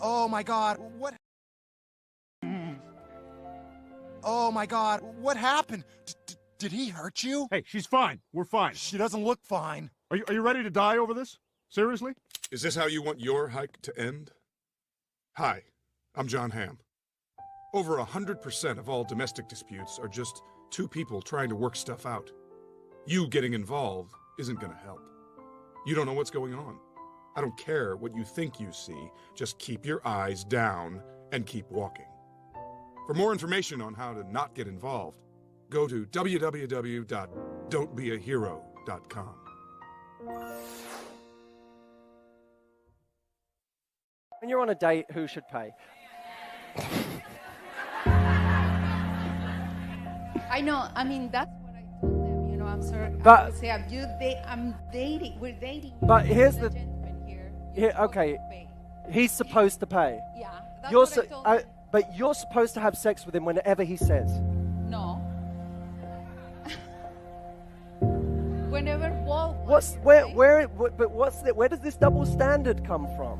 Oh my God, what? Oh my God, what happened? Did he hurt you? Hey, she's fine. We're fine. She doesn't look fine. Are you ready to die over this? Seriously? Is this how you want your hike to end? Hi, I'm John Hamm. Over 100% of all domestic disputes are just two people trying to work stuff out. You getting involved isn't gonna help. You don't know what's going on. I don't care what you think you see, just keep your eyes down and keep walking. For more information on how to not get involved, go to www.don'tbeahero.com. When you're on a date, who should pay? I know. I mean, that's what I told them. You know, I'm sorry. But- I would say I'm dating. We're dating. But here's the- gentleman here. Here, okay. Pay. He's supposed to pay. Yeah. That's You're what I told them. but you're supposed to have sex with him whenever he says. No. Whenever Walt. Where does this double standard come from?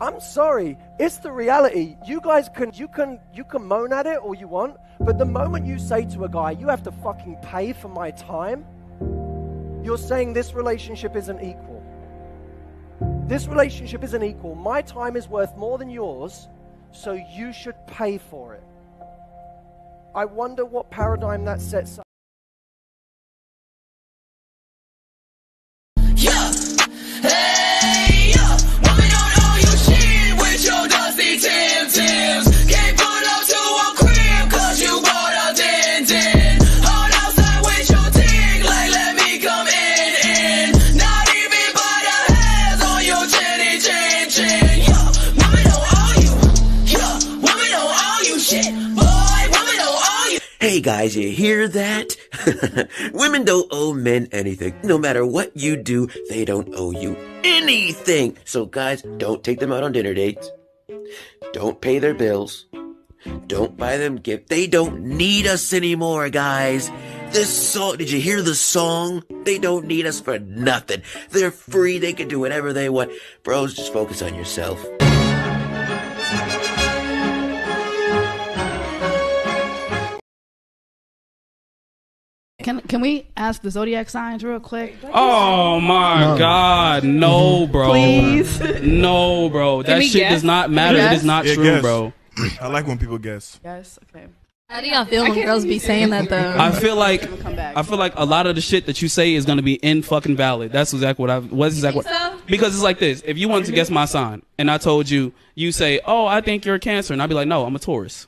I'm sorry, it's the reality. You guys can moan at it all you want, but the moment you say to a guy, you have to fucking pay for my time, you're saying this relationship isn't equal. This relationship isn't equal. My time is worth more than yours, so you should pay for it. I wonder what paradigm that sets up. Yeah. Hey, yeah. Woman don't owe you shit with your dusty Tims. Can't pull up to a crib cause you bought a din. Hold outside with your dick like let me come in. Not even by the hairs on your chinny chin. Yeah. Woman don't owe you. Yeah. Woman don't owe you shit. Boy, woman don't owe you. Hey guys, you hear that? Women don't owe men anything. No matter what you do, they don't owe you anything. So guys, don't take them out on dinner dates. Don't pay their bills. Don't buy them gifts. They don't need us anymore, guys. This song, did you hear the song? They don't need us for nothing. They're free. They can do whatever they want. Bros, just focus on yourself. Can we ask the zodiac signs real quick? Oh my God, no, bro. Please. No, bro. That shit does not matter. It is not true, guess. bro. I like when people guess. Yes. Okay. How do y'all feel when girls be saying that though? I feel like a lot of the shit that you say is gonna be in fucking valid. That's exactly what So? because it's like this. If you wanted to guess my sign and I told you, you say, "Oh, I think you're a Cancer," and I'd be like, "No, I'm a Taurus."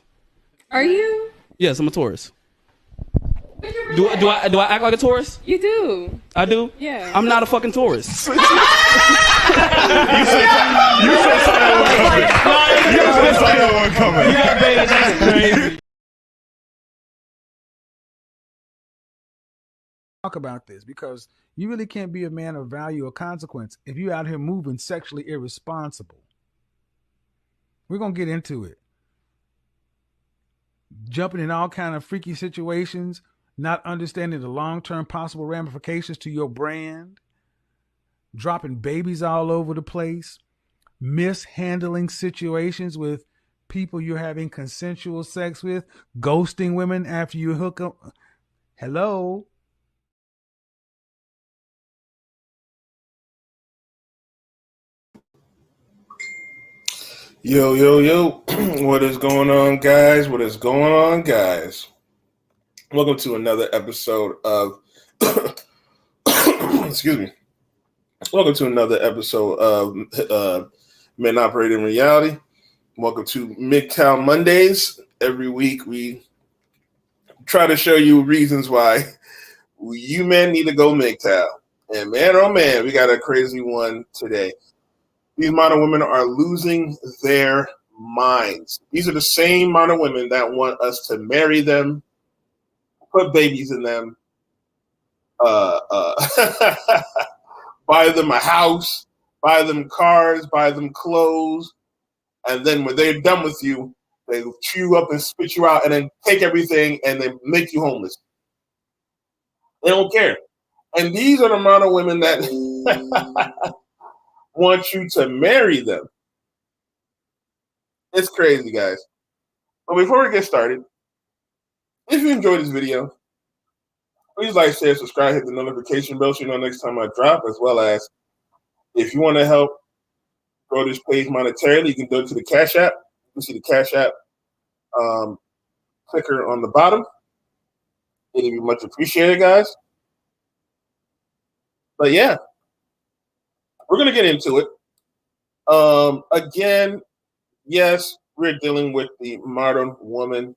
Are you? Yes, I'm a Taurus. Do I act like a Taurus? You do. I do? Yeah. I'm not a fucking Taurus. You said something coming. Yeah, baby, that's crazy. Talk about this because you really can't be a man of value or consequence if you're out here moving sexually irresponsible. We're going to get into it. Jumping in all kind of freaky situations, not understanding the long-term possible ramifications to your brand, dropping babies all over the place, mishandling situations with people you're having consensual sex with, ghosting women after you hook up. Hello? Yo, yo, yo. What is going on, guys? What is going on, guys? Welcome to another episode of excuse me. Welcome to another episode of Men Operate in Reality. Welcome to MGTOW Mondays. Every week we try to show you reasons why you men need to go MGTOW. And man, oh man, we got a crazy one today. These modern women are losing their minds. These are the same modern women that want us to marry them, put babies in them, buy them a house, buy them cars, buy them clothes, and then when they're done with you, They chew you up and spit you out and then take everything and then make you homeless. They don't care. And these are the amount of women that want you to marry them. It's crazy, guys. But before we get started, if you enjoyed this video, please like, share, subscribe, hit the notification bell so you know next time I drop, as well as if you want to help grow this page monetarily, you can go to the Cash App. You can see the Cash App clicker on the bottom. It'd be much appreciated, guys. But yeah, we're going to get into it. Again, yes, we're dealing with the modern woman,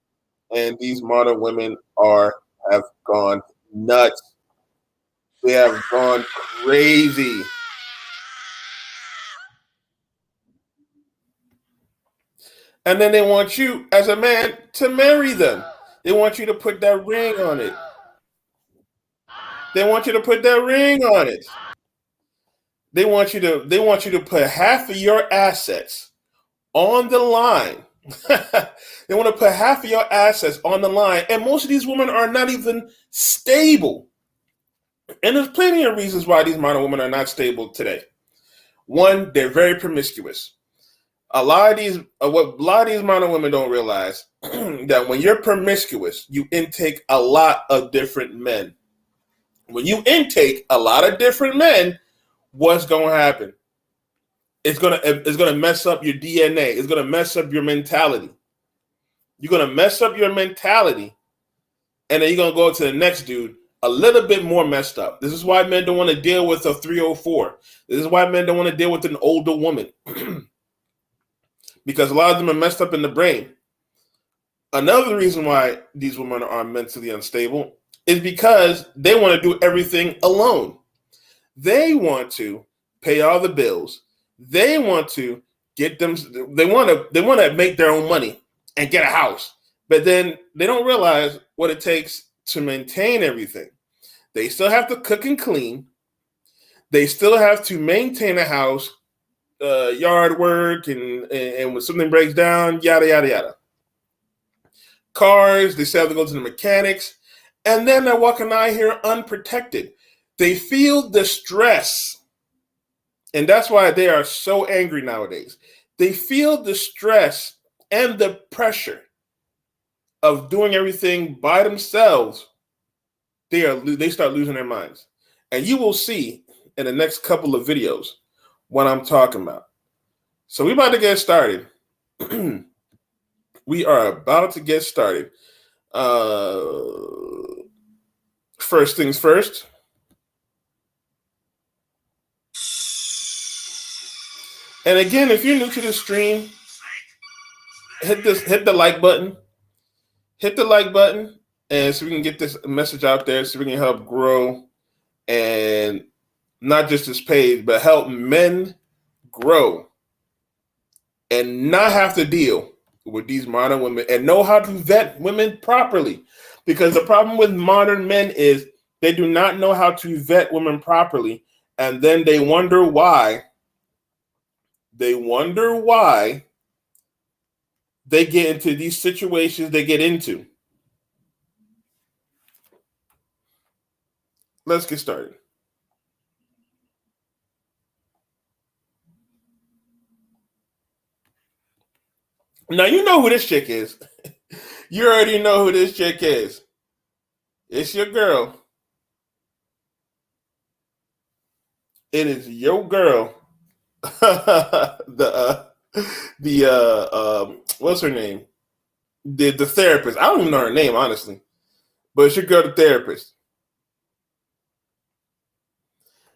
and these modern women have gone nuts. They have gone crazy. And then they want you, as a man, to marry them. They want you to put that ring on it. They want you to put that ring on it. They want you to put half of your assets on the line. They want to put half of your assets on the line. And most of these women are not even stable. And there's plenty of reasons why these modern women are not stable today. One, they're very promiscuous. A lot of these modern women don't realize that when you're promiscuous, you intake a lot of different men. When you intake a lot of different men, what's going to happen? It's gonna mess up your DNA. It's gonna mess up your mentality. You're gonna mess up your mentality, and then you're gonna go to the next dude a little bit more messed up. This is why men don't want to deal with a 304. This is why men don't want to deal with an older woman. Because a lot of them are messed up in the brain. Another reason why these women are mentally unstable is because they want to do everything alone. They want to pay all the bills. They want to get them. They want to make their own money and get a house. But then they don't realize what it takes to maintain everything. They still have to cook and clean. They still have to maintain a house, yard work, and when something breaks down, yada, yada, yada. Cars, they still have to go to the mechanics. And then they're walking out here unprotected. They feel the stress. And that's why they are so angry nowadays. They feel the stress and the pressure of doing everything by themselves. They start losing their minds. And you will see in the next couple of videos what I'm talking about. So we're about to get started. We are about to get started. First things first. And again, if you're new to the stream, hit the like button. Hit the like button, and so we can get this message out there, so we can help grow, and not just this page, but help men grow and not have to deal with these modern women and know how to vet women properly. Because the problem with modern men is they do not know how to vet women properly, and then they wonder why. They get into these situations they get into. Let's get started. Now you know who this chick is. You already know who this chick is. It's your girl. It is your girl. What's her name? The therapist. I don't even know her name, honestly. But it's your girl, the therapist.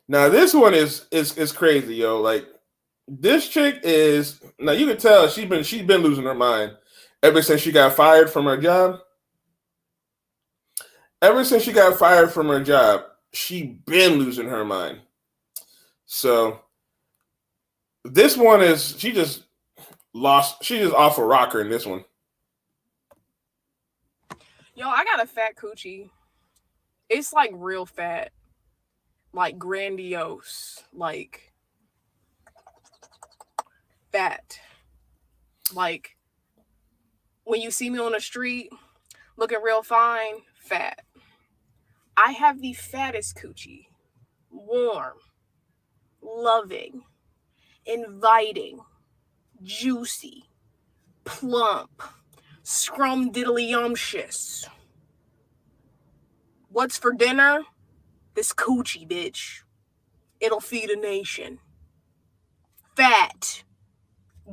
Now this one is crazy, yo. Like, this chick is, now you can tell she's been losing her mind ever since she got fired from her job. Ever since she got fired from her job, she been losing her mind. So this one is, she just off a rocker in this one. Yo, I got a fat coochie. It's like real fat. Like grandiose. Like fat. Like when you see me on the street looking real fine, fat. I have the fattest coochie. Warm, loving, inviting, juicy, plump, scrumdiddlyumptious. What's for dinner? This coochie, bitch. It'll feed a nation. Fat,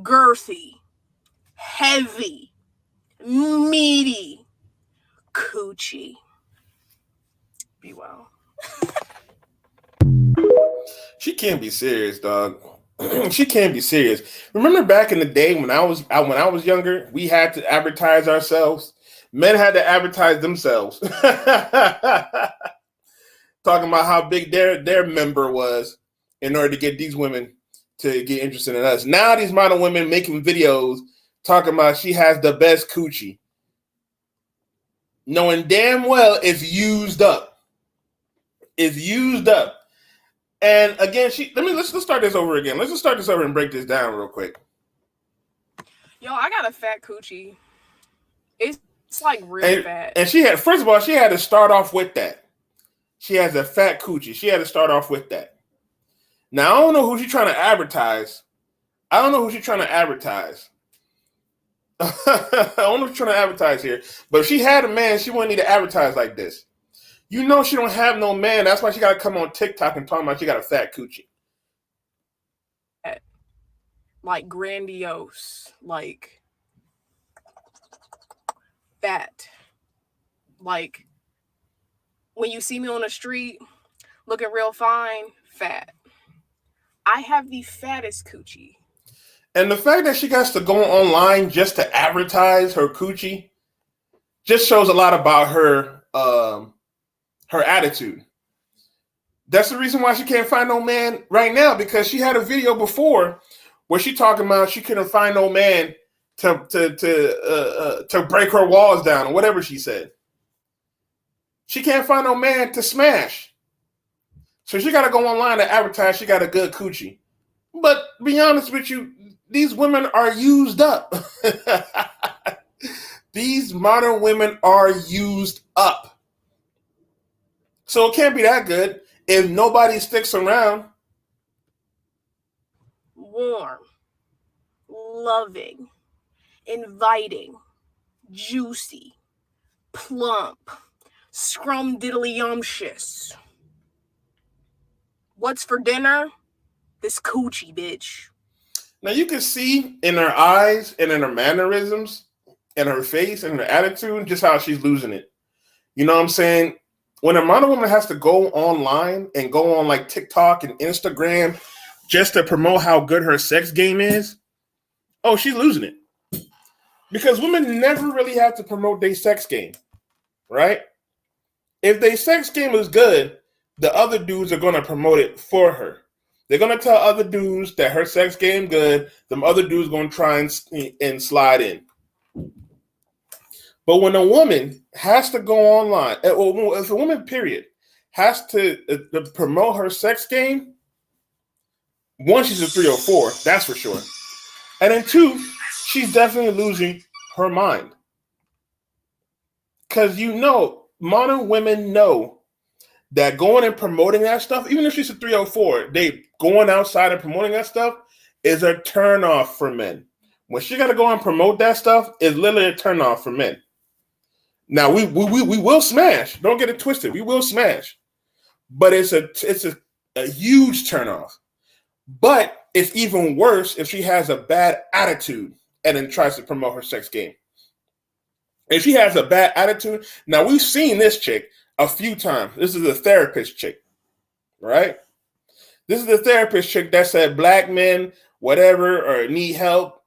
girthy, heavy, meaty, coochie. Be well. She can't be serious, dog. She can't be serious. Remember back in the day when I was younger, we had to advertise ourselves. Men had to advertise themselves. Talking about how big their member was in order to get these women to get interested in us. Now these model women making videos talking about she has the best coochie, knowing damn well it's used up. It's used up. And again, let's start this over again. Let's just start this over and break this down real quick. Yo, I got a fat coochie. It's like real fat. And she had, first of all, she had to start off with that. She has a fat coochie. She had to start off with that. Now, I don't know who she's trying to advertise. I don't know who she's trying to advertise. I don't know who's trying to advertise here. But if she had a man, she wouldn't need to advertise like this. You know she don't have no man. That's why she got to come on TikTok and talk about she got a fat coochie. Like grandiose. Like fat. Like when you see me on the street looking real fine, fat. I have the fattest coochie. And the fact that she has to go online just to advertise her coochie just shows a lot about her her attitude. That's the reason why she can't find no man right now, because she had a video before where she talking about she couldn't find no man to break her walls down or whatever she said. She can't find no man to smash. So she got to go online to advertise she got a good coochie. But be honest with you, these women are used up. These modern women are used up. So it can't be that good if nobody sticks around. Warm, loving, inviting, juicy, plump, scrumdiddlyumptious. What's for dinner? This coochie, bitch. Now you can see in her eyes and in her mannerisms and her face and her attitude just how she's losing it. You know what I'm saying? When a model woman has to go online and go on like TikTok and Instagram just to promote how good her sex game is, oh, she's losing it. Because women never really have to promote their sex game, right? If their sex game is good, the other dudes are going to promote it for her. They're going to tell other dudes that her sex game good. Them other dudes going to try and slide in. But when a woman has to go online, if a woman, period, has to promote her sex game, one, she's a 304, that's for sure. And then two, she's definitely losing her mind. Because modern women know that going and promoting that stuff, even if she's a 304, they going outside and promoting that stuff is a turnoff for men. When she got to go and promote that stuff, it's literally a turnoff for men. Now we will smash. Don't get it twisted. We will smash, but it's a huge turnoff. But it's even worse if she has a bad attitude and then tries to promote her sex game. If she has a bad attitude, now we've seen this chick a few times. This is a therapist chick, right? This is the therapist chick that said black men, whatever, or need help,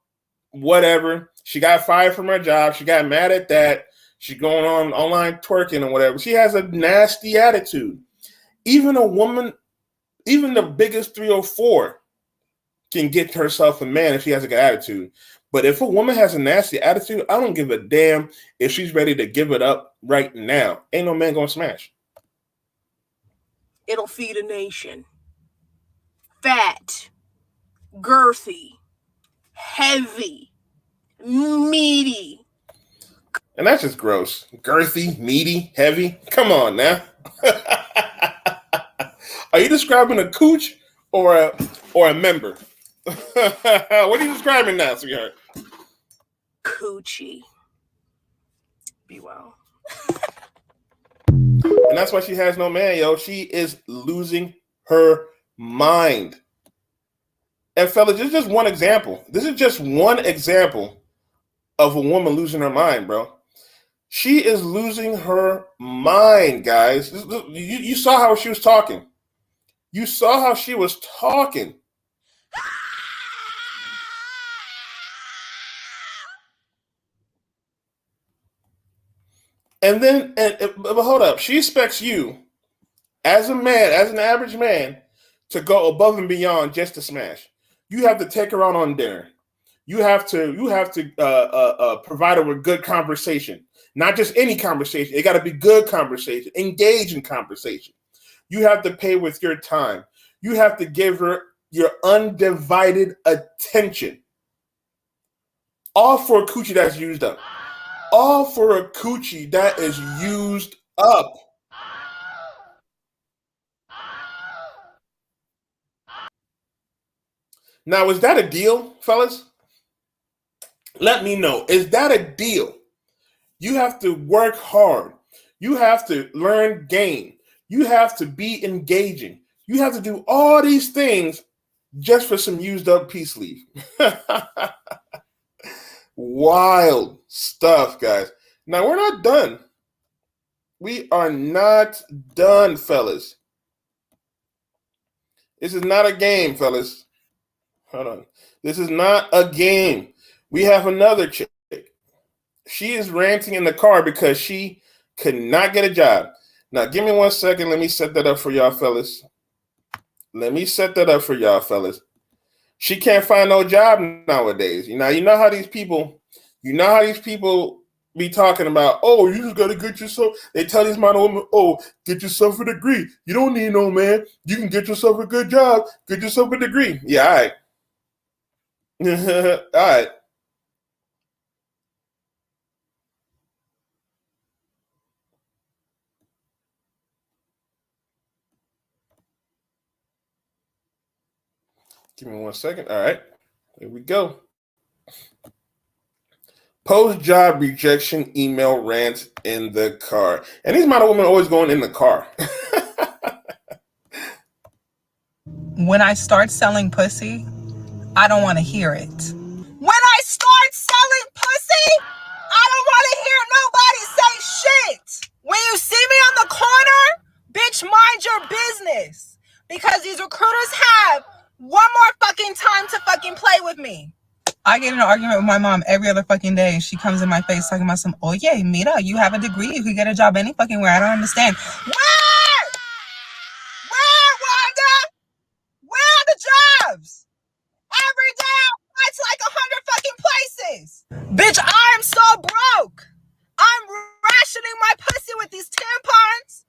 whatever. She got fired from her job. She got mad at that. She's going on online twerking or whatever. She has a nasty attitude. Even a woman, even the biggest 304 can get herself a man if she has a good attitude. But if a woman has a nasty attitude, I don't give a damn if she's ready to give it up right now. Ain't no man gonna smash. It'll feed a nation. Fat, girthy, heavy, meaty, And that's just gross. Girthy, meaty, heavy. Come on now. Are you describing a cooch or a member? What are you describing now, sweetheart? Coochie. Be well. And that's why she has no man, yo. She is losing her mind. And fellas, this is just one example. This is just one example of a woman losing her mind, bro. She is losing her mind, guys. You saw how she was talking. You saw how she was talking. And then, but hold up. She expects you, as a man, as an average man, to go above and beyond just to smash. You have to take her out on dinner. You have to provide her with good conversation. Not just any conversation. It got to be good conversation. Engage in conversation. You have to pay with your time. You have to give her your undivided attention. All for a coochie that's used up. All for a coochie that is used up. Now, is that a deal, fellas? Let me know. Is that a deal? You have to work hard. You have to learn game. You have to be engaging. You have to do all these things just for some used up peace leave. Wild stuff, guys. Now, we're not done. We are not done, fellas. This is not a game, fellas. Hold on. This is not a game. We have another chick. She is ranting in the car because she could not get a job. Now, give me 1 second. Let me set that up for y'all, fellas. She can't find no job nowadays. You know how these people be talking about, oh, you just got to get yourself. They tell these model women, oh, get yourself a degree. You don't need no man. You can get yourself a good job. Get yourself a degree. Yeah, all right. All right. Give me 1 second. All right. Here we go. Post-job rejection email rant in the car. And these model women are always going in the car. When I start selling pussy, I don't want to hear it. When I start selling pussy, I don't want to hear nobody say shit. When you see me on the corner, bitch, mind your business. Because these recruiters have one more fucking time to fucking play with me. I get in an argument with my mom every other fucking day. She comes in my face talking about some, oh yeah, mira, you have a degree. You could get a job any fucking where. I don't understand. Where, Wanda? Where are the jobs? Every day it's like 100 fucking places. Bitch, I'm so broke. I'm rationing my pussy with these tampons.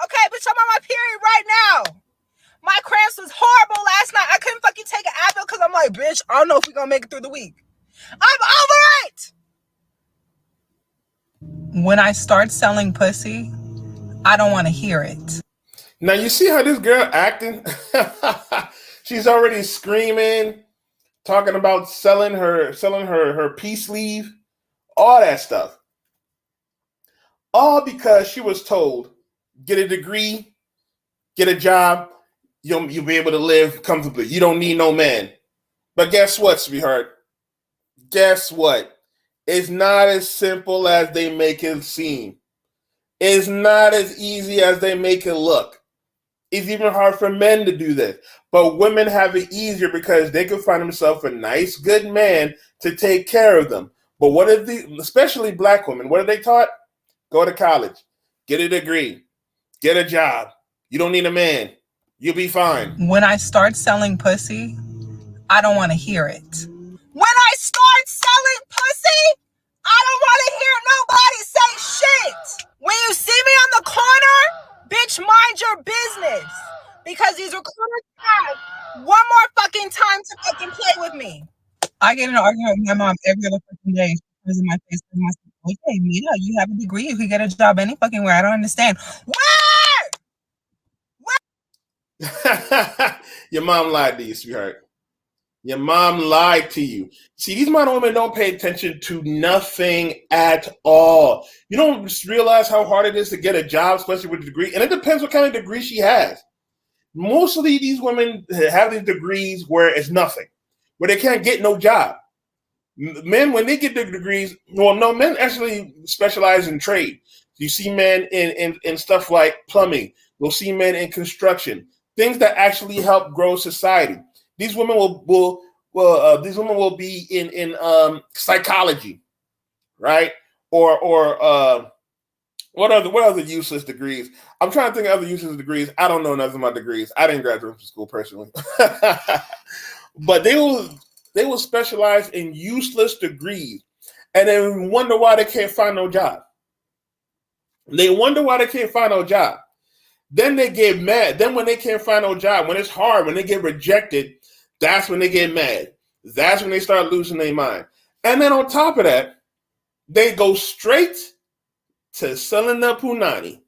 Okay, bitch, I'm on my period right now. My cramps was horrible last night. I couldn't fucking take an Advil because I'm like, bitch, I don't know if we're going to make it through the week. I'm over it. When I start selling pussy, I don't want to hear it. Now, you see how this girl acting? She's already screaming, talking about selling her peace leave, all that stuff. All because she was told, get a degree, get a job, you'll be able to live comfortably. You don't need no man. But guess what, sweetheart? Guess what? It's not as simple as they make it seem. It's not as easy as they make it look. It's even hard for men to do this. But women have it easier because they can find themselves a nice, good man to take care of them. But what are especially black women, what are they taught? Go to college, get a degree, get a job. You don't need a man. You'll be fine. When I start selling pussy, I don't want to hear it. When I start selling pussy, I don't want to hear nobody say shit. When you see me on the corner, bitch, mind your business. Because these recruiters have one more fucking time to fucking play with me. I get in an argument with my mom every other fucking day. She comes in my face. Okay, Mita, you have a degree. You could get a job any fucking where. I don't understand. Your mom lied to you, sweetheart. Your mom lied to you. See, these modern women don't pay attention to nothing at all. You don't realize how hard it is to get a job, especially with a degree. And it depends what kind of degree she has. Mostly these women have these degrees where it's nothing, where they can't get no job. Men, when they get their degrees, well, no, men actually specialize in trade. You see men in stuff like plumbing. You'll see men in construction, things that actually help grow society. These women will be in psychology, right? Or what other useless degrees? I'm trying to think of other useless degrees. I don't know none of my degrees. I didn't graduate from school personally, but they will specialize in useless degrees, and then wonder why they can't find no job. They wonder why they can't find no job. Then they get mad. Then when they can't find no job, when it's hard, when they get rejected, that's when they get mad. That's when they start losing their mind. And then on top of that, they go straight to selling the punani.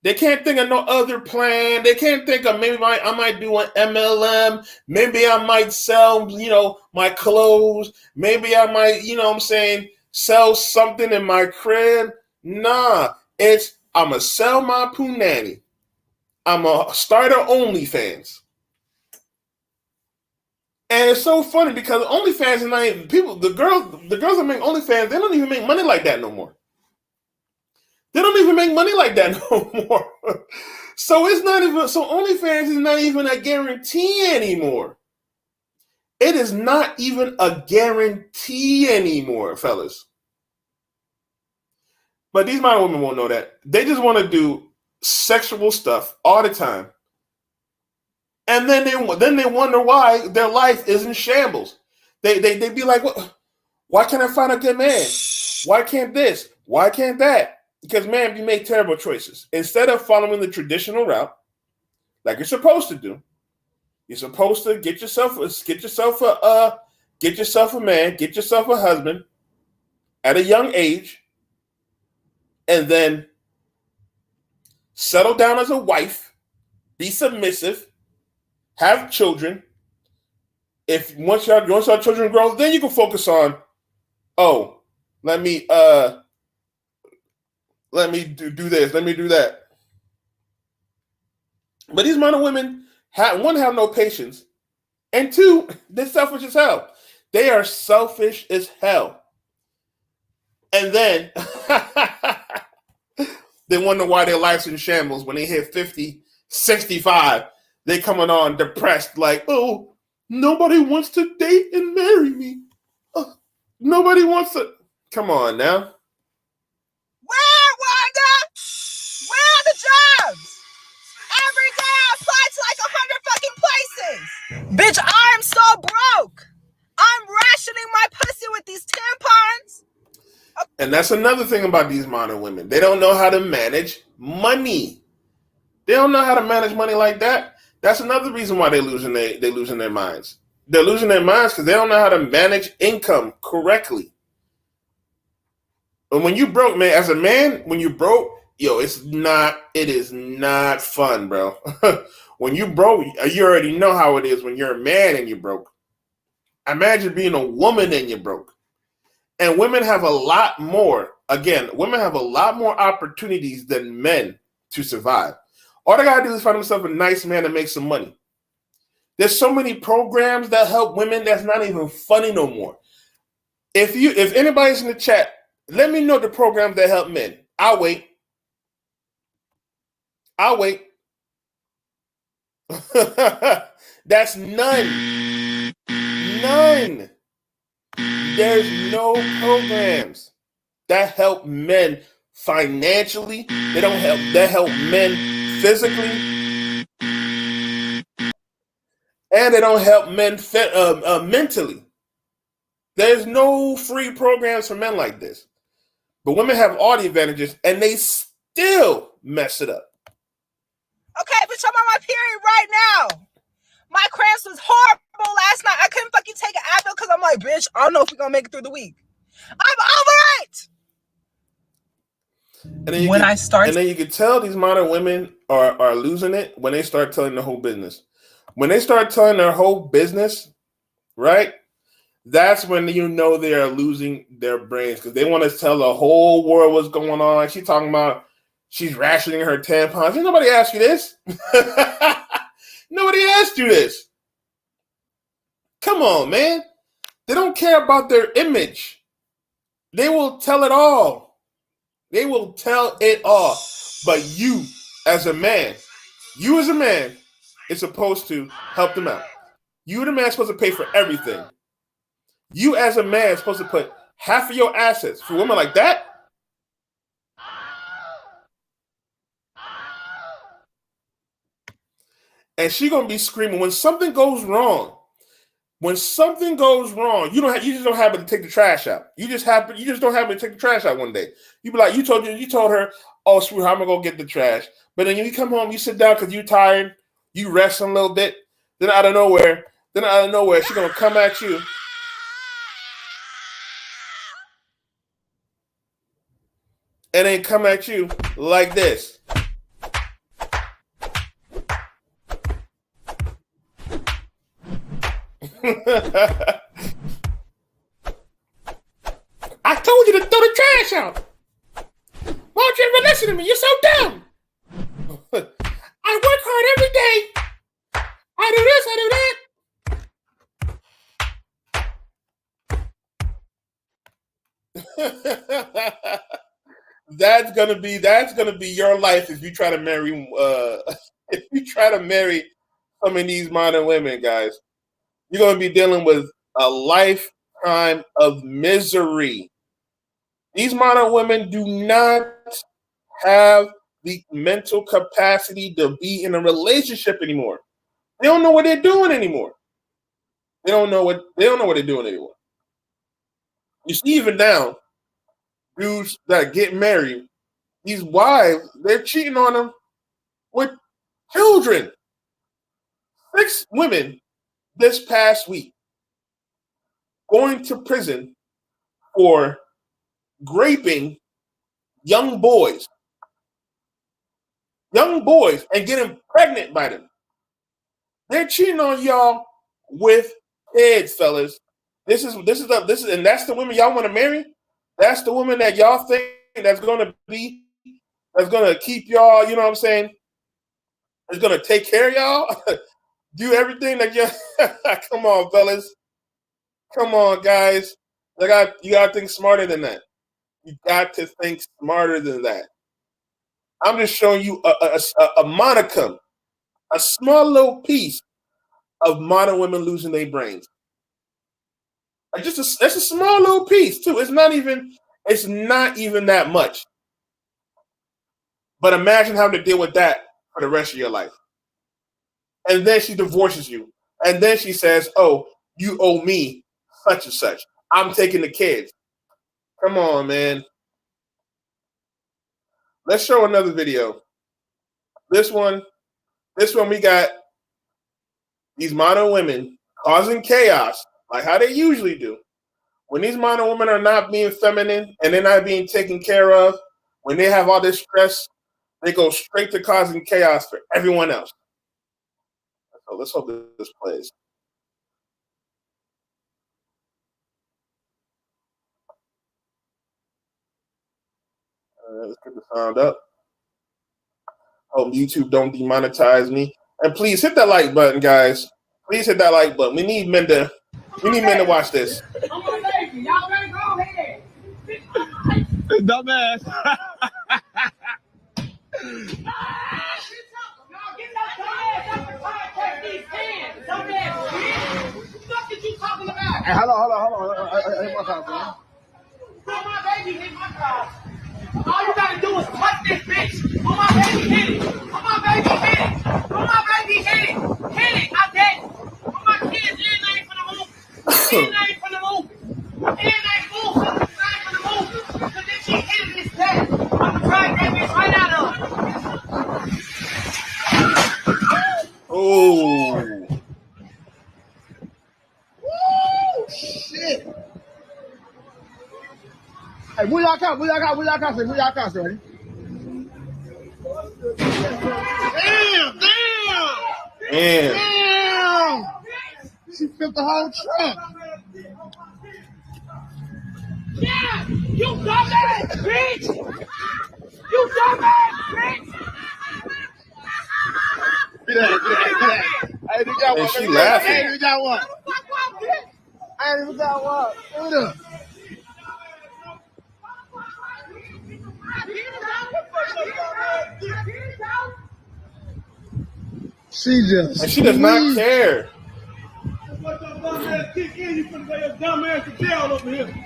They can't think of no other plan. They can't think of maybe I might do an MLM. Maybe I might sell, my clothes. Maybe I might, sell something in my crib. Nah, I'm going to sell my punani. I'm a starter OnlyFans. And it's so funny because OnlyFans is not even the girls that make OnlyFans, they don't even make money like that no more. They don't even make money like that no more. So OnlyFans is not even a guarantee anymore. It is not even a guarantee anymore, fellas. But these modern women won't know that. They just want to do sexual stuff all the time. And then they wonder why their life is in shambles. They be like, why can't I find a good man? Why can't this? Why can't that? Because, man, you make terrible choices. Instead of following the traditional route, like you're supposed to do, you're supposed to get yourself a man, get yourself a husband at a young age, and then settle down as a wife, be submissive, have children. Once our children grow, then you can focus on, let me do this, let me do that. But these modern women have no patience, and two, they're selfish as hell. They are selfish as hell. And then they wonder why their life's in shambles when they hit 50, 65. They coming on depressed, like, oh, nobody wants to date and marry me. Nobody wants to. Come on now. Where, Wanda? Where are the jobs? Every day I apply to like 100 fucking places. Bitch, I'm so broke. I'm rationing my pussy with these tampons. And that's another thing about these modern women. They don't know how to manage money. They don't know how to manage money like that. That's another reason why they're losing their minds. They're losing their minds because they don't know how to manage income correctly. And when you broke, man, as a man, when you broke, it is not fun, bro. When you broke, you already know how it is when you're a man and you broke. Imagine being a woman and you broke. And women have a lot more opportunities than men to survive. All they gotta do is find themselves a nice man and make some money. There's so many programs that help women that's not even funny no more. If anybody's in the chat, let me know the programs that help men. I'll wait. That's none. None. There's no programs that help men financially. That help men physically, and they don't help men mentally. There's no free programs for men like this. But women have all the advantages, and they still mess it up. Okay, bitch, I'm on my period right now. My cramps was horrible last night. I couldn't fucking take an Advil because I'm like, bitch, I don't know if we're going to make it through the week. I'm over it. And then When I start, and then you can tell these modern women are losing it when they start telling the whole business. When they start telling their whole business, right? That's when you know they are losing their brains because they want to tell the whole world what's going on. She's talking about she's rationing her tampons. Ain't nobody asked you this. Nobody asked you this. Come on, man. They don't care about their image. They will tell it all. They will tell it all. But you, as a man, is supposed to help them out. You, the man, is supposed to pay for everything. You, as a man, is supposed to put half of your assets for women like that. And she gonna be screaming when something goes wrong. When something goes wrong, you just don't happen to take the trash out. You just don't happen to take the trash out one day. You be like, you told her, oh sweetheart, I'm gonna go get the trash. But then you come home, you sit down because you tired, you rest a little bit. Then out of nowhere, she's gonna come at you. And then come at you like this. I told you to throw the trash out. Why don't you ever listen to me? You're so dumb. I work hard every day. I do this, I do that. That's gonna be your life if you try to marry some of these modern women, guys. You're gonna be dealing with a lifetime of misery. These modern women do not have the mental capacity to be in a relationship anymore. They don't know what they're doing anymore. They don't know what they're doing anymore. You see, even now, dudes that get married, these wives, they're cheating on them with children. 6 women this past week going to prison for raping young boys and getting pregnant by them. They're cheating on y'all with kids, fellas. This is and that's the women y'all want to marry? That's the woman that y'all think that's gonna keep y'all, you know what I'm saying? Is gonna take care of y'all? Do everything that you come on, fellas. Come on, guys. You gotta think smarter than that. You got to think smarter than that. I'm just showing you a monicum, a small little piece of modern women losing their brains. It's a small little piece too. It's not even that much. But imagine having to deal with that for the rest of your life. And then she divorces you. And then she says, oh, you owe me such and such. I'm taking the kids. Come on, man. Let's show another video. This one we got these modern women causing chaos, like how they usually do. When these modern women are not being feminine and they're not being taken care of, when they have all this stress, they go straight to causing chaos for everyone else. So let's hope this plays. Let's get the sound up. Hope YouTube don't demonetize me. And please hit that like button, guys. Please hit that like button. We need men to watch this. I'm on baby. Y'all better go ahead. Dumbass. Get that dumbass out the car and take these hands. Dumbass bitch. What the fuck is you talking about? Hey, hold on. Hit my car, bro. Put my baby in my car. All you gotta do is touch this bitch. Put my baby hit it. Put my baby hit it. Put my baby hit it. Hit it. I did. Put my kids in there for the move. In there for the move. In there move. So the side for the move. Because if she hit it, it's dead. I'm gonna drag that bitch right out of her. Oh. Woo! Shit. Hey, where y'all got? Ready? Damn. She flipped the whole truck. Yeah, you dumbass bitch! You dumbass bitch! Get that. Hey, you got one. And she laughing. Hey, you got one. Hey, you got one. Hold up. She just. And she does not care. What your dumb ass kick in? You finna get your dumb ass to jail over here.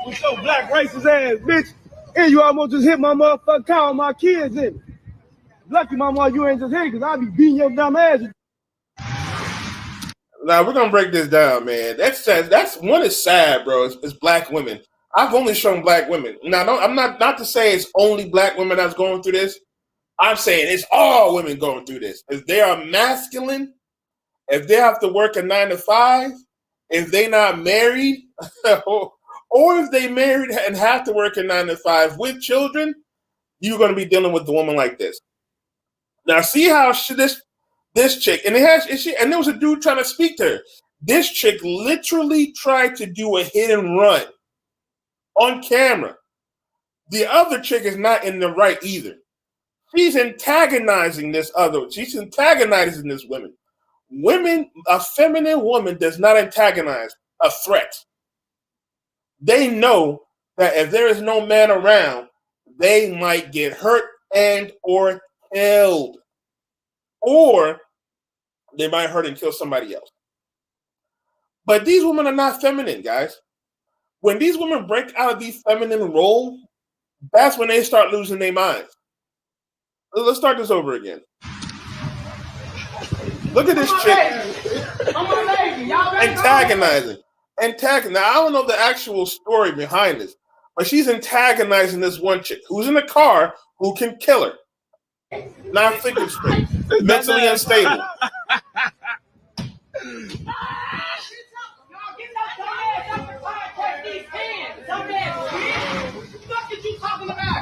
With your black racist ass, bitch. And you almost just hit my motherfucking car with my kids in it. Lucky, mama, you ain't just hit because I be beating your dumb ass. Now we're gonna break this down, man. That's one is sad, bro. It's black women. I've only shown black women. Now, I'm not to say it's only black women that's going through this. I'm saying it's all women going through this. If they are masculine, if they have to work a 9 to 5, if they not married, or if they married and have to work a 9 to 5 with children, you're going to be dealing with the woman like this. Now, see how this chick, and there was a dude trying to speak to her. This chick literally tried to do a hit and run on camera. The other chick is not in the right either. She's antagonizing this woman. A feminine woman does not antagonize a threat. They know that if there is no man around, they might get hurt and or killed. Or they might hurt and kill somebody else. But these women are not feminine, guys. When these women break out of the feminine role, that's when they start losing their minds. Let's start this over again. Look at this chick antagonizing. Now, I don't know the actual story behind this, but she's antagonizing this one chick who's in a car who can kill her. Not thinking straight. Mentally unstable.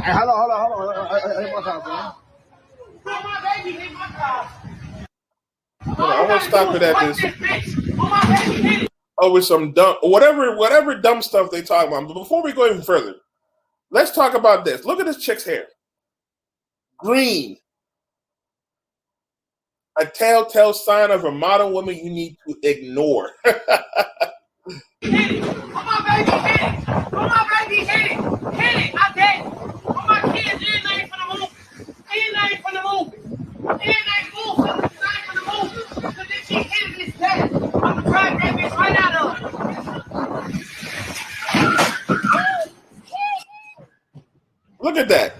Hey, hold on. Hey, my car, bro. I want to stop it at this. Oh, with some dumb, whatever dumb stuff they talk about. But before we go even further, let's talk about this. Look at this chick's hair. Green. A telltale sign of a modern woman you need to ignore. Look at that.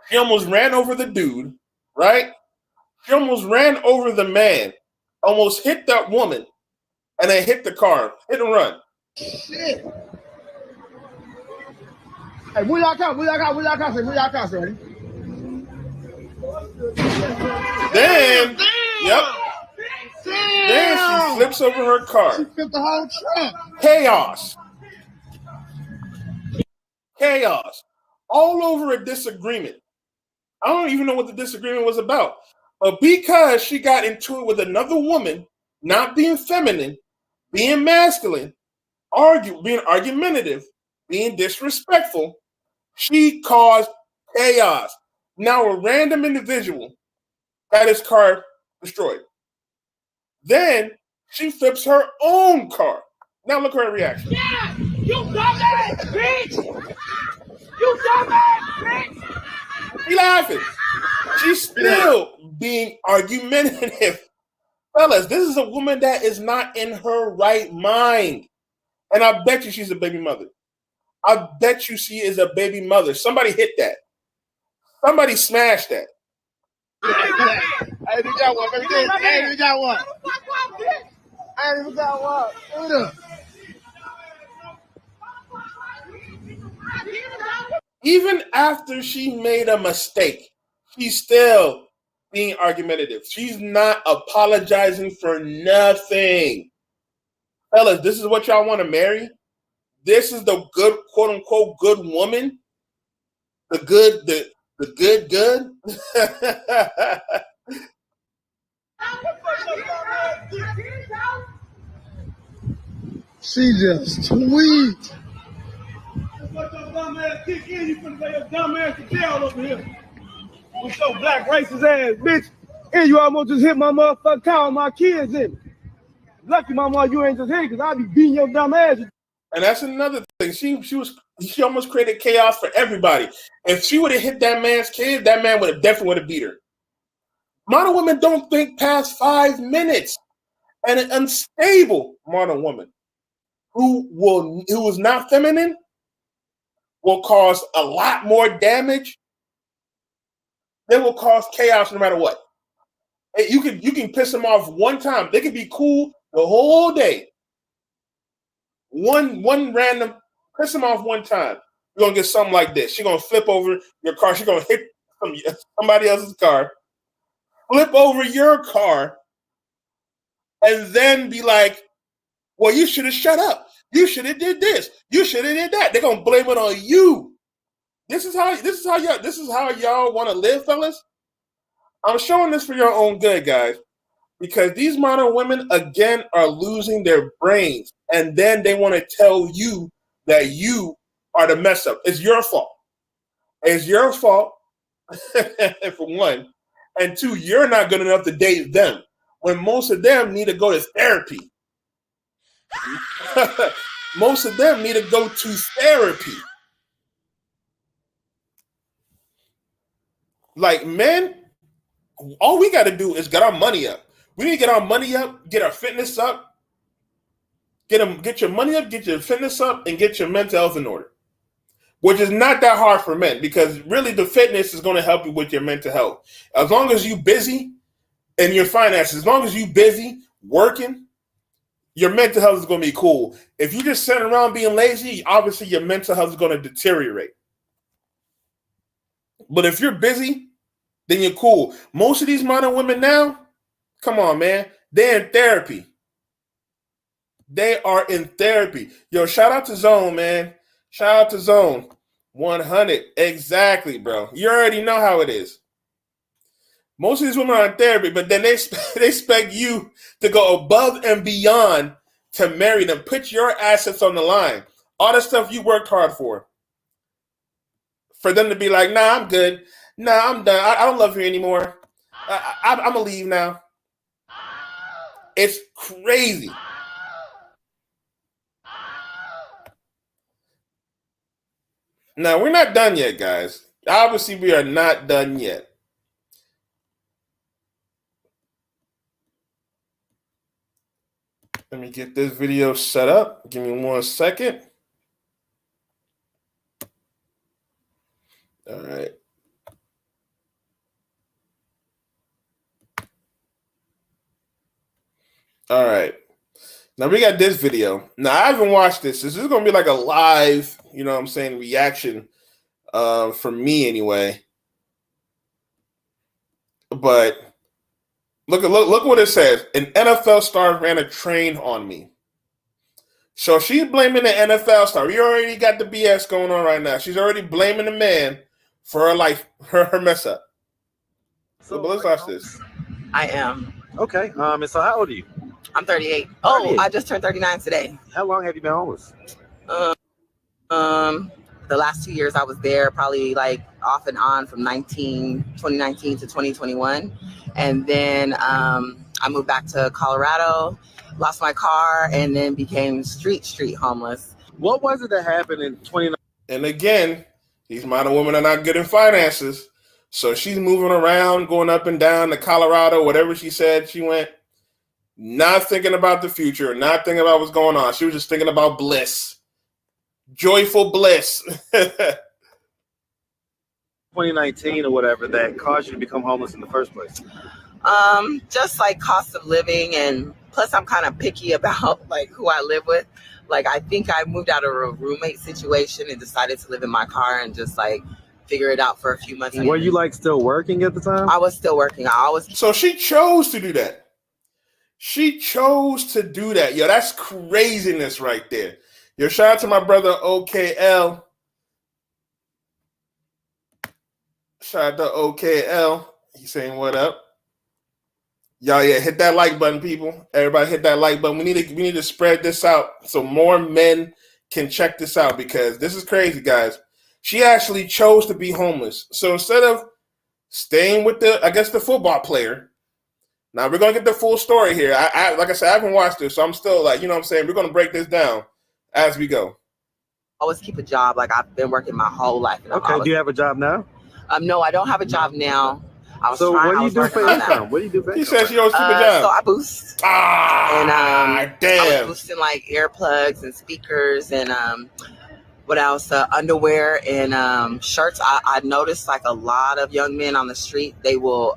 She almost ran over the dude, right? She almost ran over the man, almost hit that woman, and then hit the car. Hit and run. Shit. Hey, where y'all car, ready? Then, yep. Then she flips over her car. She flipped the whole truck. Chaos. All over a disagreement. I don't even know what the disagreement was about. But because she got into it with another woman, not being feminine, being masculine, being argumentative, being disrespectful, she caused chaos. Now a random individual got his car destroyed. Then she flips her own car. Now look at her reaction. Yeah, you dumbass bitch! You dumbass bitch! She laughing. She's still being argumentative. Fellas, this is a woman that is not in her right mind. And I bet you she's a baby mother. I bet you she is a baby mother. Somebody hit that. Somebody smashed that. Hey, you got one, baby. Hey, you got one. Hey, you got one. Hold up. Even after she made a mistake, she's still being argumentative. She's not apologizing for nothing. Fellas, this is what y'all want to marry? This is the good, quote unquote, good woman? The good. She just tweet. What your dumb ass kick in, you finna go your dumb ass to jail over here. With your black racist ass, bitch. And you almost just hit my motherfucking car with my kids in it. Lucky, mama, you ain't just here, because I be beating your dumb ass. And that's another thing. She almost created chaos for everybody. If she would have hit that man's kid, that man would have beat her. Modern women don't think past 5 minutes. And an unstable modern woman who is not feminine will cause a lot more damage. They will cause chaos no matter what. You can piss them off one time. They can be cool the whole day. One random piss them off one time. You're gonna get something like this. She's gonna flip over your car. She's gonna hit somebody else's car, flip over your car, and then be like, "Well, you should have shut up. You should have did this. You should have did that." They're gonna blame it on you. This is how y'all want to live, fellas. I'm showing this for your own good, guys, because these modern women again are losing their brains, and then they want to tell you that you are the mess up. It's your fault. It's your fault, for one, and two, you're not good enough to date them when most of them need to go to therapy. Most of them need to go to therapy. Like men, all we got to do is get our money up. We need to get our money up, get our fitness up, get your money up, get your fitness up, and get your mental health in order. Which is not that hard for men, because really the fitness is going to help you with your mental health. As long as you busy in your finances, as long as you busy working, your mental health is going to be cool. If you just sitting around being lazy, obviously your mental health is going to deteriorate. But if you're busy, then you're cool. Most of these modern women now, come on, man, they're in therapy. They are in therapy. Yo, shout out to Zone, man. Shout out to Zone. 100. Exactly, bro. You already know how it is. Most of these women are in therapy, but then they expect you to go above and beyond to marry them. Put your assets on the line. All the stuff you worked hard for. For them to be like, nah, I'm good. Nah, I'm done. I don't love you anymore. I'm going to leave now. It's crazy. Now, we're not done yet, guys. Obviously, we are not done yet. Let me get this video set up. Give me 1 second. All right. All right. Now we got this video. Now I haven't watched this. This is going to be like a live, you know what I'm saying, reaction from me anyway. But look what it says. An NFL star ran a train on me. So she's blaming the NFL star. We already got the BS going on right now. She's already blaming the man for her life, her mess up. So but let's watch this. I am. Okay. And so how old are you? I'm 38. Oh, I just turned 39 today. How long have you been homeless? The last 2 years I was there, probably like off and on from 2019 to 2021. And then I moved back to Colorado, lost my car, and then became street homeless. What was it that happened in 2019? And again, these modern women are not good in finances. So she's moving around, going up and down to Colorado, whatever she said she went, not thinking about the future, not thinking about what's going on. She was just thinking about bliss. Joyful bliss. 2019 or whatever that caused you to become homeless in the first place? Just like cost of living, and plus I'm kind of picky about like who I live with. Like I think I moved out of a roommate situation and decided to live in my car and just like figure it out for a few months. Were you like still working at the time? I was still working. So she chose to do that. She chose to do that. Yo, that's craziness right there. Yo, shout out to my brother OKL. Shout out to OKL. He's saying what up. Y'all, yeah, hit that like button, people. Everybody hit that like button. We need to spread this out so more men can check this out because this is crazy, guys. She actually chose to be homeless. So instead of staying with the football player, now we're gonna get the full story here. I like I said, I haven't watched this, so I'm still like, you know what I'm saying? We're gonna break this down as we go. Always keep a job. Like I've been working my whole life. Okay, do you have a job now? No, I don't have a job now. What do you do for income? What do you do for income? He said she always keep a job. So I boost. Damn. I was boosting like earplugs and speakers and what else? Underwear and shirts. I noticed like a lot of young men on the street, they will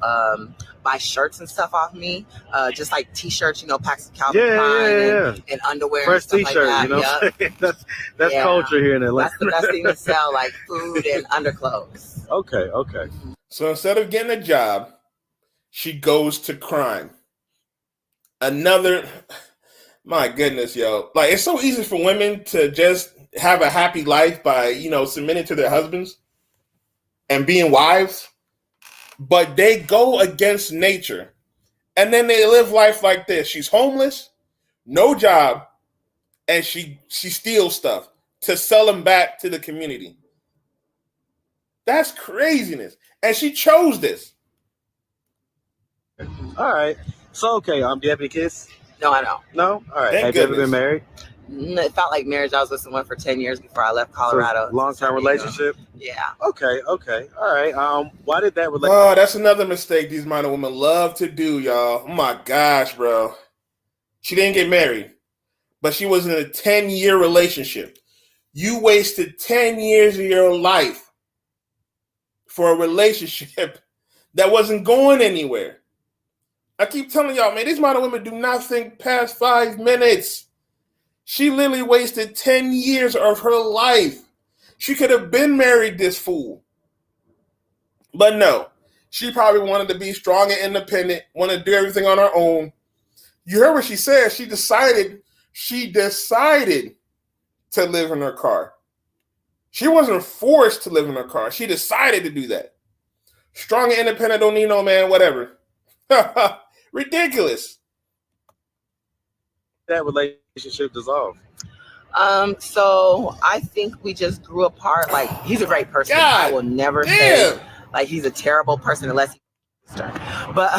buy shirts and stuff off me. Just like t-shirts, packs of Calvin Klein and underwear. Fresh and stuff t-shirt, like that. Yep. that's culture here in Atlanta. That's the best thing to sell, like food and underclothes. Okay. So instead of getting a job, she goes to crime. My goodness, yo. Like, it's so easy for women to just have a happy life by, submitting to their husbands and being wives. But they go against nature. And then they live life like this. She's homeless, no job, and she steals stuff to sell them back to the community. That's craziness. And she chose this. All right. So, do you have any kids? No, I don't. No? All right. Have you ever been married? It felt like marriage. I was with someone for 10 years before I left Colorado. So long-term relationship? Yeah. Okay. All right. Why did that relationship? Oh, that's another mistake these modern women love to do, y'all. Oh, my gosh, bro. She didn't get married, but she was in a 10-year relationship. You wasted 10 years of your life for a relationship that wasn't going anywhere. I keep telling y'all, man, these modern women do not think past 5 minutes. She literally wasted 10 years of her life. She could have been married this fool. But no, she probably wanted to be strong and independent, wanted to do everything on her own. You heard what she said. She decided to live in her car. She wasn't forced to live in her car. She decided to do that. Strong and independent, don't need no man, whatever. Ridiculous. That relationship dissolved. So I think we just grew apart. Like, he's a great person. I will never say like he's a terrible person unless he's a sister. But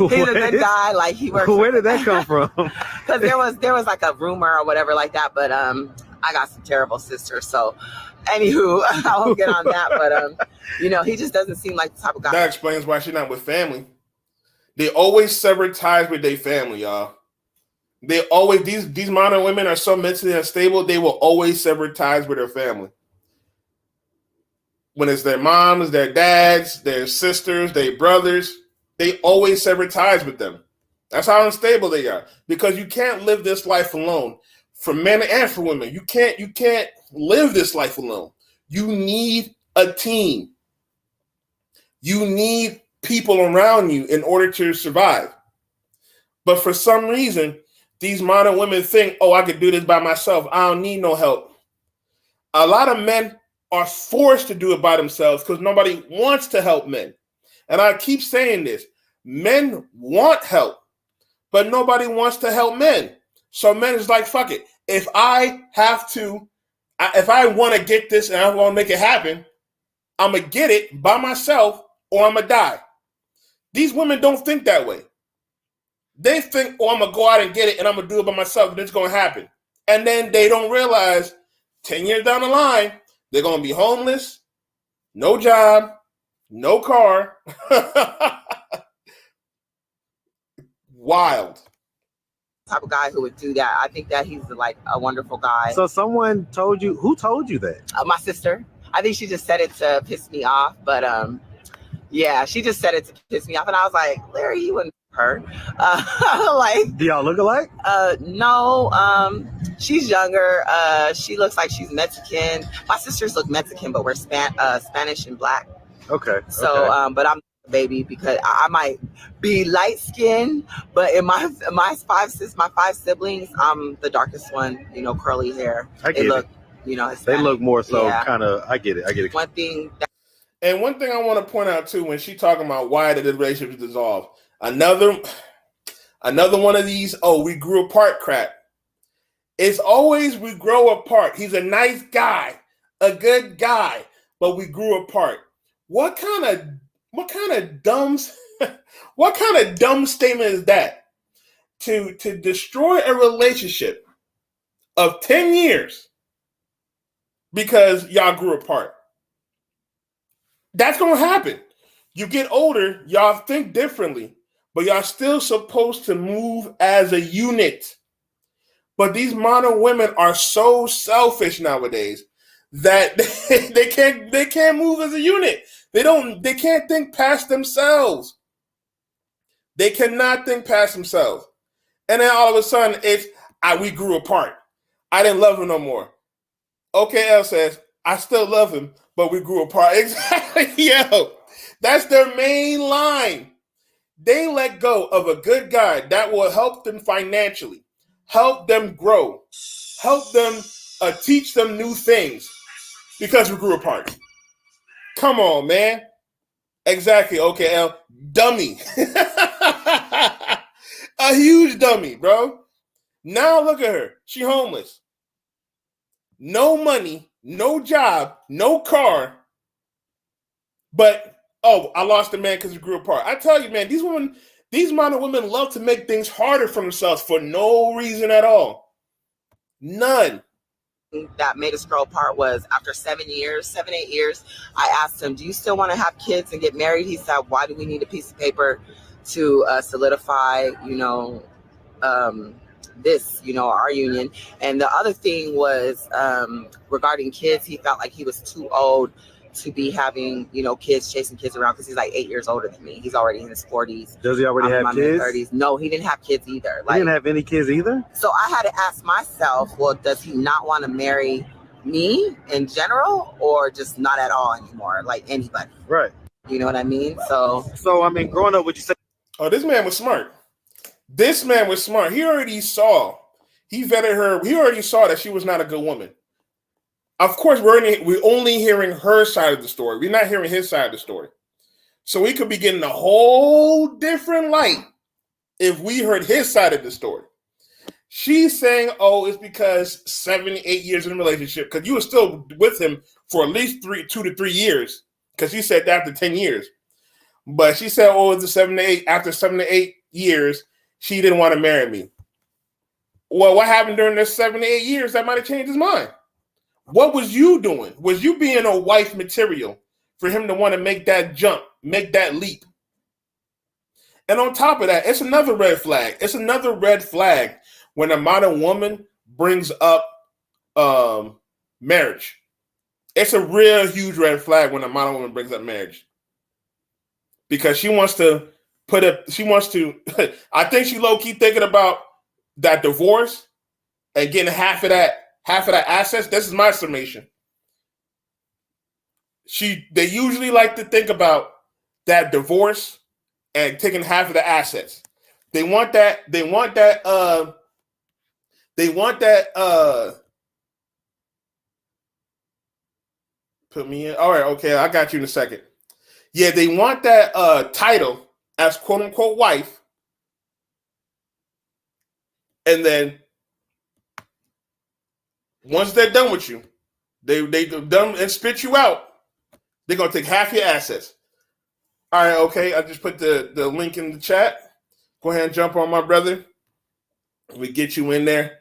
he's a good guy. Like, he works. Where did that come from? Because there was like a rumor or whatever like that. But I got some terrible sisters. So anywho, I won't get on that. But he just doesn't seem like the type of guy. That explains why she's not with family. They always sever ties with their family, y'all. They always these modern women are so mentally unstable, they will always sever ties with their family. When it's their moms, their dads, their sisters, their brothers, they always sever ties with them. That's how unstable they are. Because you can't live this life alone. For men and for women, you can't live this life alone. You need a team. You need people around you in order to survive. But for some reason, these modern women think, oh, I could do this by myself. I don't need no help. A lot of men are forced to do it by themselves because nobody wants to help men. And I keep saying this. Men want help, but nobody wants to help men. So men is like, fuck it. If I want to get this and I want to make it happen, I'm going to get it by myself or I'm going to die. These women don't think that way. They think, oh, I'm going to go out and get it and I'm going to do it by myself and it's going to happen. And then they don't realize 10 years down the line, they're going to be homeless, no job, no car. Wild. Type of guy who would do that. I think that he's like a wonderful guy. So someone told you, who told you that? My sister. I think she just said it to piss me off, but yeah, she just said it to piss me off, and I was like, Larry, you wouldn't her. Like, do y'all look alike? No. She's younger. She looks like she's Mexican. My sisters look Mexican, but we're Spanish and black. Okay. So, but I'm a baby because I might be light skinned, but in my five siblings, I'm the darkest one. Curly hair. I get it. Hispanic. They look more so kind of. I get it. One thing I want to point out too, when she talking about why the relationship dissolved, another Another one of these, oh, we grew apart crap. It's always we grow apart. He's a nice guy, a good guy, but we grew apart. What kind of dumb statement is that? To destroy a relationship of 10 years because y'all grew apart. That's going to happen. You get older, y'all think differently, but y'all still supposed to move as a unit. But these modern women are so selfish nowadays that they can't move as a unit. They can't think past themselves. They cannot think past themselves. And then all of a sudden we grew apart. I didn't love him no more. OKL says, I still love him, but we grew apart. Exactly. Yo, that's their main line. They let go of a good guy that will help them financially, help them grow, help them teach them new things because we grew apart. Come on, man. Exactly, OKL. Dummy. A huge dummy, bro. Now look at her. She homeless. No money, no job, no car. But, I lost a man because we grew apart. I tell you, man, these modern women love to make things harder for themselves for no reason at all. None. That made us grow apart was after 7, 8 years, I asked him, do you still want to have kids and get married? He said, why do we need a piece of paper to solidify, our union? And the other thing was regarding kids, he felt like he was too old to be having, kids, chasing kids around because he's like 8 years older than me. He's already in his 40s. Does he already have kids? 30s. No, he didn't have kids either. He didn't have any kids either? So I had to ask myself, well, does he not want to marry me in general or just not at all anymore, like anybody? Right. You know what I mean? So I mean, growing up, would you say? Oh, this man was smart. He already saw. He vetted her. He already saw that she was not a good woman. Of course, we're only hearing her side of the story. We're not hearing his side of the story. So we could be getting a whole different light if we heard his side of the story. She's saying, it's because 7, 8 years in a relationship, because you were still with him for at least 2 to 3 years, because she said that after 10 years. But she said, it's 7 to 8. After 7 to 8 years, she didn't want to marry me. Well, what happened during those 7 to 8 years that might have changed his mind? What was you doing? Was you being a wife material for him to want to make that jump, make that leap? And on top of that, it's another red flag. It's another red flag when a modern woman brings up marriage. It's a real huge red flag when a modern woman brings up marriage. Because she wants to I think she low-key thinking about that divorce and getting half of that assets. This is my summation. They usually like to think about that divorce and taking half of the assets. They want that put me in. All right, okay, I got you in a second. Yeah, they want that title as quote unquote wife. And then once they're done with you, they done and spit you out, they're gonna take half your assets. All right, okay. I just put the link in the chat. Go ahead and jump on, my brother. We get you in there.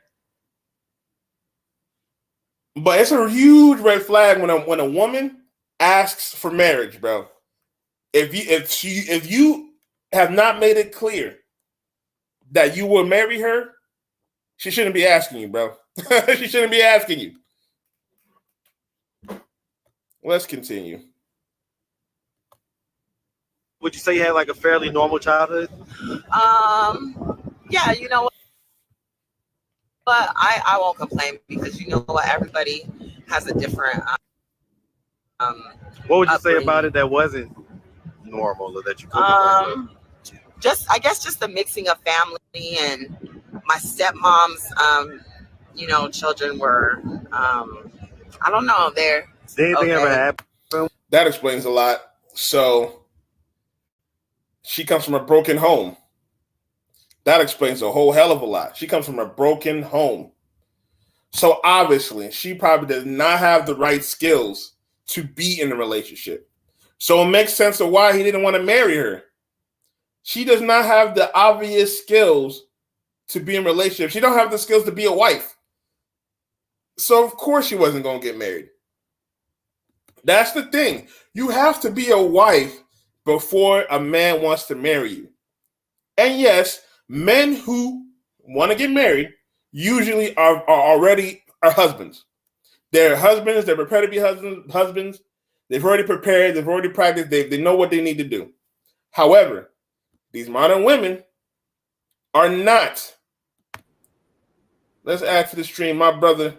But it's a huge red flag when a woman asks for marriage, bro. If you have not made it clear that you will marry her, she shouldn't be asking you, bro. She shouldn't be asking you. Let's continue. Would you say you had like a fairly normal childhood? Yeah, you know what? But I won't complain because you know what? Everybody has a different. What would you say about it that wasn't normal or that you couldn't? I guess just the mixing of family and my stepmom's, children were, I don't know, they're. Did anything ever happen? That explains a lot. So she comes from a broken home. That explains a whole hell of a lot. She comes from a broken home. So obviously, she probably does not have the right skills to be in a relationship. So it makes sense of why he didn't want to marry her. She does not have the obvious skills to be in a relationship. She don't have the skills to be a wife. So of course she wasn't going to get married. That's the thing. You have to be a wife before a man wants to marry you. And yes, men who want to get married usually are already husbands. They're husbands. They're prepared to be husbands. They've already prepared. They've already practiced. They know what they need to do. However, these modern women are not. Let's add to the stream, my brother.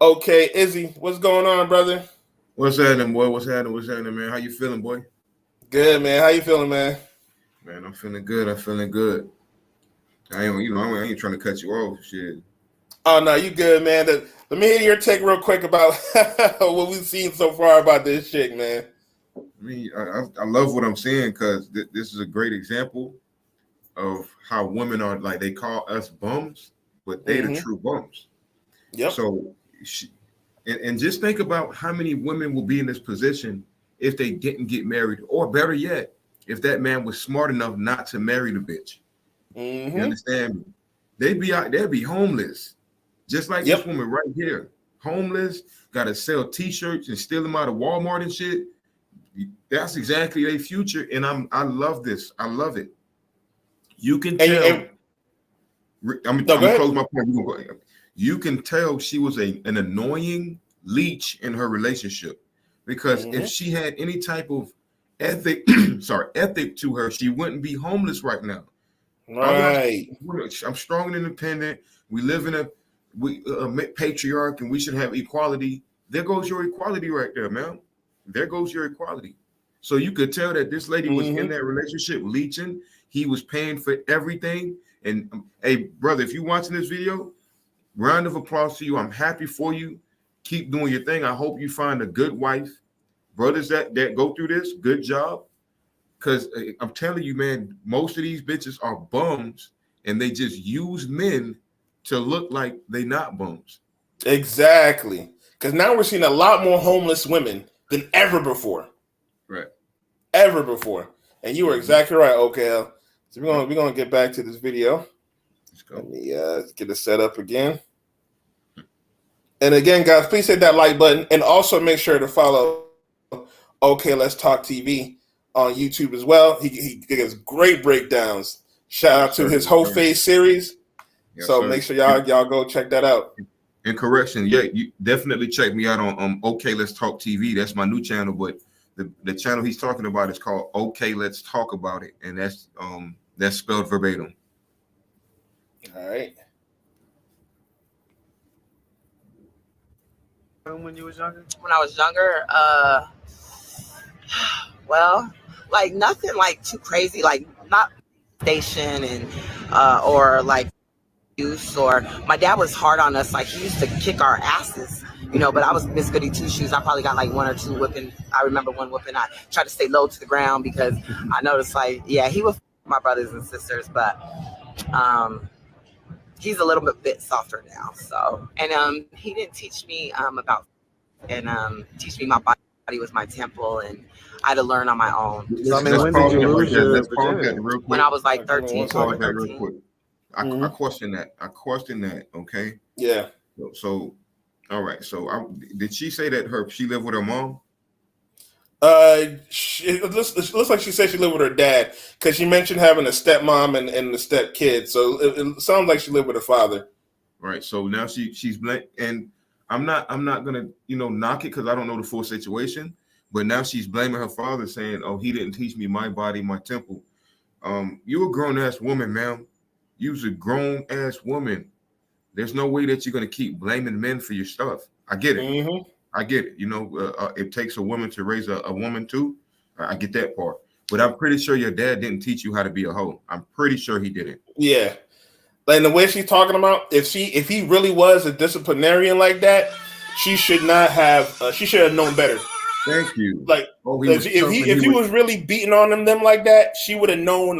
Okay, Izzy, what's going on, brother? What's happening, boy? What's happening, man? How you feeling, boy? Good, man. How you feeling, man? Man, I'm feeling good. I ain't trying to cut you off, shit. Oh no, you good, man. Let me hear your take real quick about what we've seen so far about this shit, man. I mean, I love what I'm seeing because this is a great example of how women are like they call us bums, but they're the true bums. Yep. So, and just think about how many women will be in this position if they didn't get married, or better yet, if that man was smart enough not to marry the bitch. You understand me? They'd be homeless, just like this woman right here, homeless, got to sell T-shirts and steal them out of Walmart and shit. That's exactly their future, and I love this. I love it. You can tell. I'm gonna close my point. You can tell she was an annoying leech in her relationship, because if she had any type of ethic to her, she wouldn't be homeless right now. Right. I'm strong and independent. We live in a patriarch, and we should have equality. There goes your equality right there, man. There goes your equality. So you could tell that this lady was in that relationship leeching. He was paying for everything. And hey, brother, if you're watching this video, round of applause to you. I'm happy for you. Keep doing your thing. I hope you find a good wife. Brothers that go through this, good job. Because I'm telling you, man, most of these bitches are bums, and they just use men to look like they not bums. Exactly. Because now we're seeing a lot more homeless women than ever before. Right. Ever before. And you were exactly right, okay. So we're gonna get back to this video. Let's go. Let me get it set up again. And again, guys, please hit that like button, and also make sure to follow Okay Let's Talk TV on YouTube as well. He gives great breakdowns. Shout out to his whole face series. Yes, so sir. make sure y'all go check that out. And correction, yeah, you definitely check me out on Okay Let's Talk TV. That's my new channel, but the channel he's talking about is called Okay Let's Talk About It, and that's spelled verbatim. All right. When you was younger? When I was younger, well, like nothing like too crazy, like not station and or like use, or my dad was hard on us, like he used to kick our asses, but I was Miss Goody Two Shoes. I probably got like one or two whipping. I remember one whipping. I tried to stay low to the ground because I noticed he was my brothers and sisters, but he's a little bit softer now. So, and he didn't teach me about and teach me my body was my temple, and I had to learn on my own. So, I mean, when did you lose your virginity? When I was like 13. Real quick. I question that. Okay. Yeah. So, all right. So, did she say that she lived with her mom? It looks like she said she lived with her dad, because she mentioned having a stepmom and the stepkid. So it sounds like she lived with her father. Right. So now she's blamed, and I'm not gonna knock it because I don't know the full situation. But now she's blaming her father, saying, "Oh, he didn't teach me my body, my temple." You a grown ass woman, ma'am. You's a grown ass woman. There's no way that you're gonna keep blaming men for your stuff. I get it. I get it. It takes a woman to raise a woman too. I get that part. But I'm pretty sure your dad didn't teach you how to be a hoe. I'm pretty sure he didn't. Yeah. Like the way she's talking about, if he really was a disciplinarian like that, she should not have. She should have known better. Thank you. Like if he was really beating on them like that, she would have known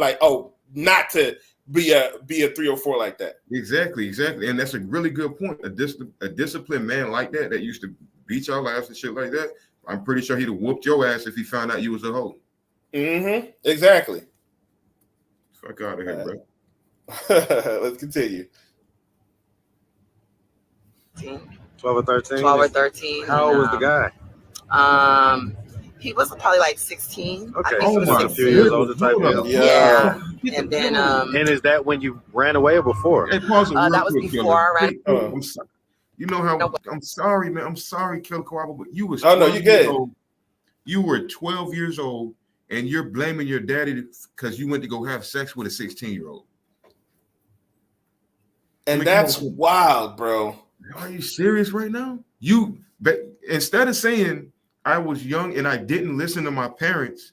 not to be a 304 like that. Exactly, and that's a really good point. A disciplined man like that used to beat y'all ass and shit like that. I'm pretty sure he'd have whooped your ass if he found out you was a hoe. Mm-hmm. Exactly. Fuck out of here, bro. Let's continue. 12 or 13. 12 or 13. How old was the guy? He was probably like 16. Okay, I think so a few years older type deal. Yeah. And then and is that when you ran away or before? Hey, pause it real that was quick, before I ran. I'm sorry. You know how I'm sorry, man. I'm sorry, Killer Kawaba, but you was. Oh no, you good. You were 12 years old, and you're blaming your daddy because you went to go have sex with a 16-year-old. And that's wild, bro. Are you serious right now? But instead of saying I was young and I didn't listen to my parents,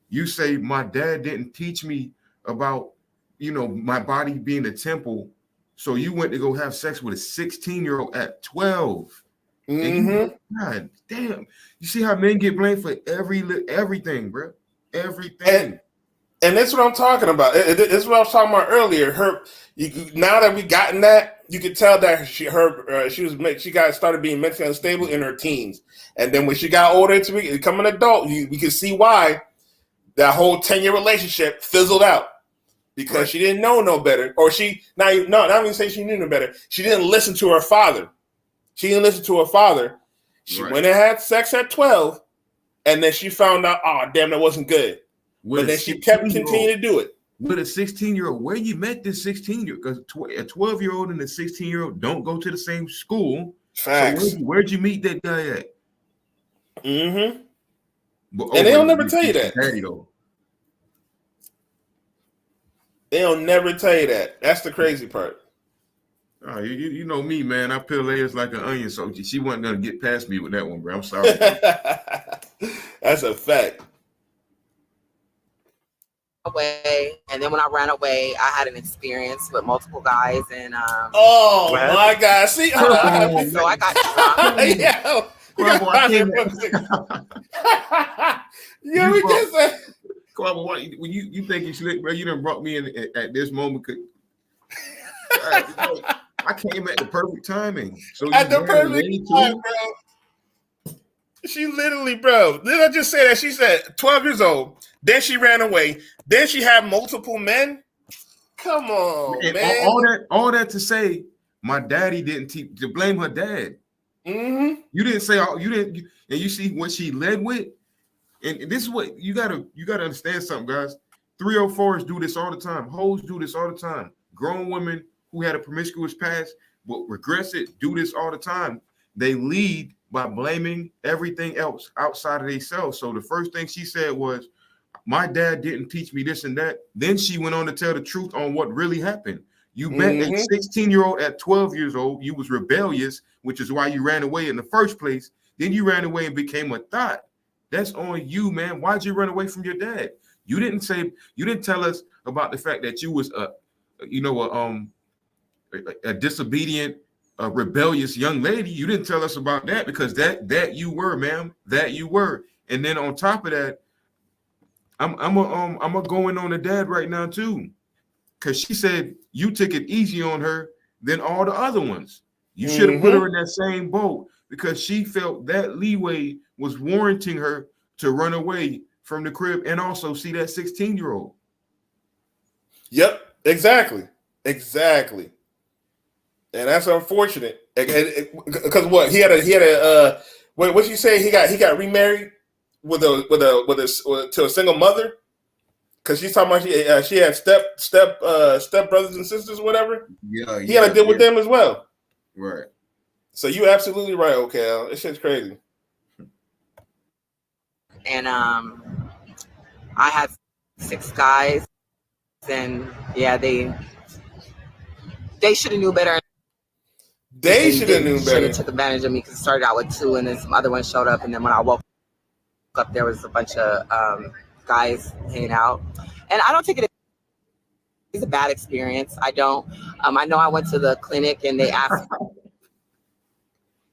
you say my dad didn't teach me about, my body being a temple. So you went to go have sex with a 16-year-old at 12. Mm-hmm. God damn. You see how men get blamed for everything, bro. Everything. And that's what I'm talking about. That's what I was talking about earlier. Now that we gotten that, you could tell that she started being mentally unstable in her teens, and then when she got older to become an adult, we could see why that whole 10-year relationship fizzled out because she didn't know no better, or not even say she knew no better. She didn't listen to her father. She went and had sex at 12, and then she found out, oh damn, that wasn't good. But then she kept continuing to do it. With a 16-year-old, where you met this 16-year-old? Because a 12-year-old and a 16-year-old don't go to the same school. Facts. So where'd you meet that guy at? Mm-hmm. And they'll never tell you that. They'll never tell you that. That's the crazy part. Oh, you know me, man. I peel layers like an onion, so she wasn't gonna get past me with that one, bro. I'm sorry. That's a fact. Away, and then when I ran away, I had an experience with multiple guys, and oh my God! See, so I got drunk. We just said. Come on, when you think you slick, bro, you done brought me in at this moment. I came at the perfect timing. So at the perfect time, bro. She literally, bro. Did I just say that? She said 12 years old. Then she ran away. Then she had multiple men. Come on, and man. All that to say, my daddy didn't to blame her dad. Mm-hmm. You didn't say and you see what she led with. And this is what you gotta understand something, guys. 304s do this all the time. Hoes do this all the time. Grown women who had a promiscuous past but regress it do this all the time. They lead by blaming everything else outside of themselves. So the first thing she said was, my dad didn't teach me this and that. Then she went on to tell the truth on what really happened. You met a 16-year-old at 12 years old. You was rebellious, which is why you ran away in the first place. Then you ran away and became a thought. That's on you, man. Why'd you run away from your dad? You didn't tell us about the fact that you was a disobedient, rebellious young lady. You didn't tell us about that because that you were, ma'am. That you were. And then on top of that, I'm a going on the dad right now too, because she said you took it easy on her than all the other ones. You should have put her in that same boat because she felt that leeway was warranting her to run away from the crib and also see that 16-year-old. Yep, exactly. And that's unfortunate because what he had a what you say he got remarried to a single mother, because she's talking about she had step brothers and sisters or whatever. Yeah, he had to deal with them as well. Right. So you're absolutely right, okay. This shit's crazy. And I had 6 guys, and yeah, they should have knew better. They should have knew better. Should have took advantage of me because it started out with 2, and then some other ones showed up, and then when I woke up, there was a bunch of guys hanging out, and I don't take it as a bad experience. I don't. I know I went to the clinic and they asked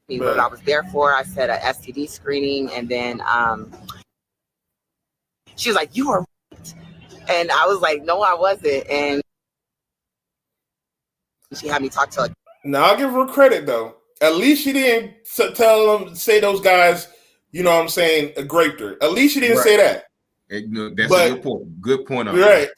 me what I was there for. I said a STD screening, and then she was like, "You are," and I was like, "No, I wasn't." And She had me talk to her. Now I'll give her credit though. At least she didn't say those guys, you know what I'm saying, raped her. At least she didn't say that. That's a good point. Good point. Right.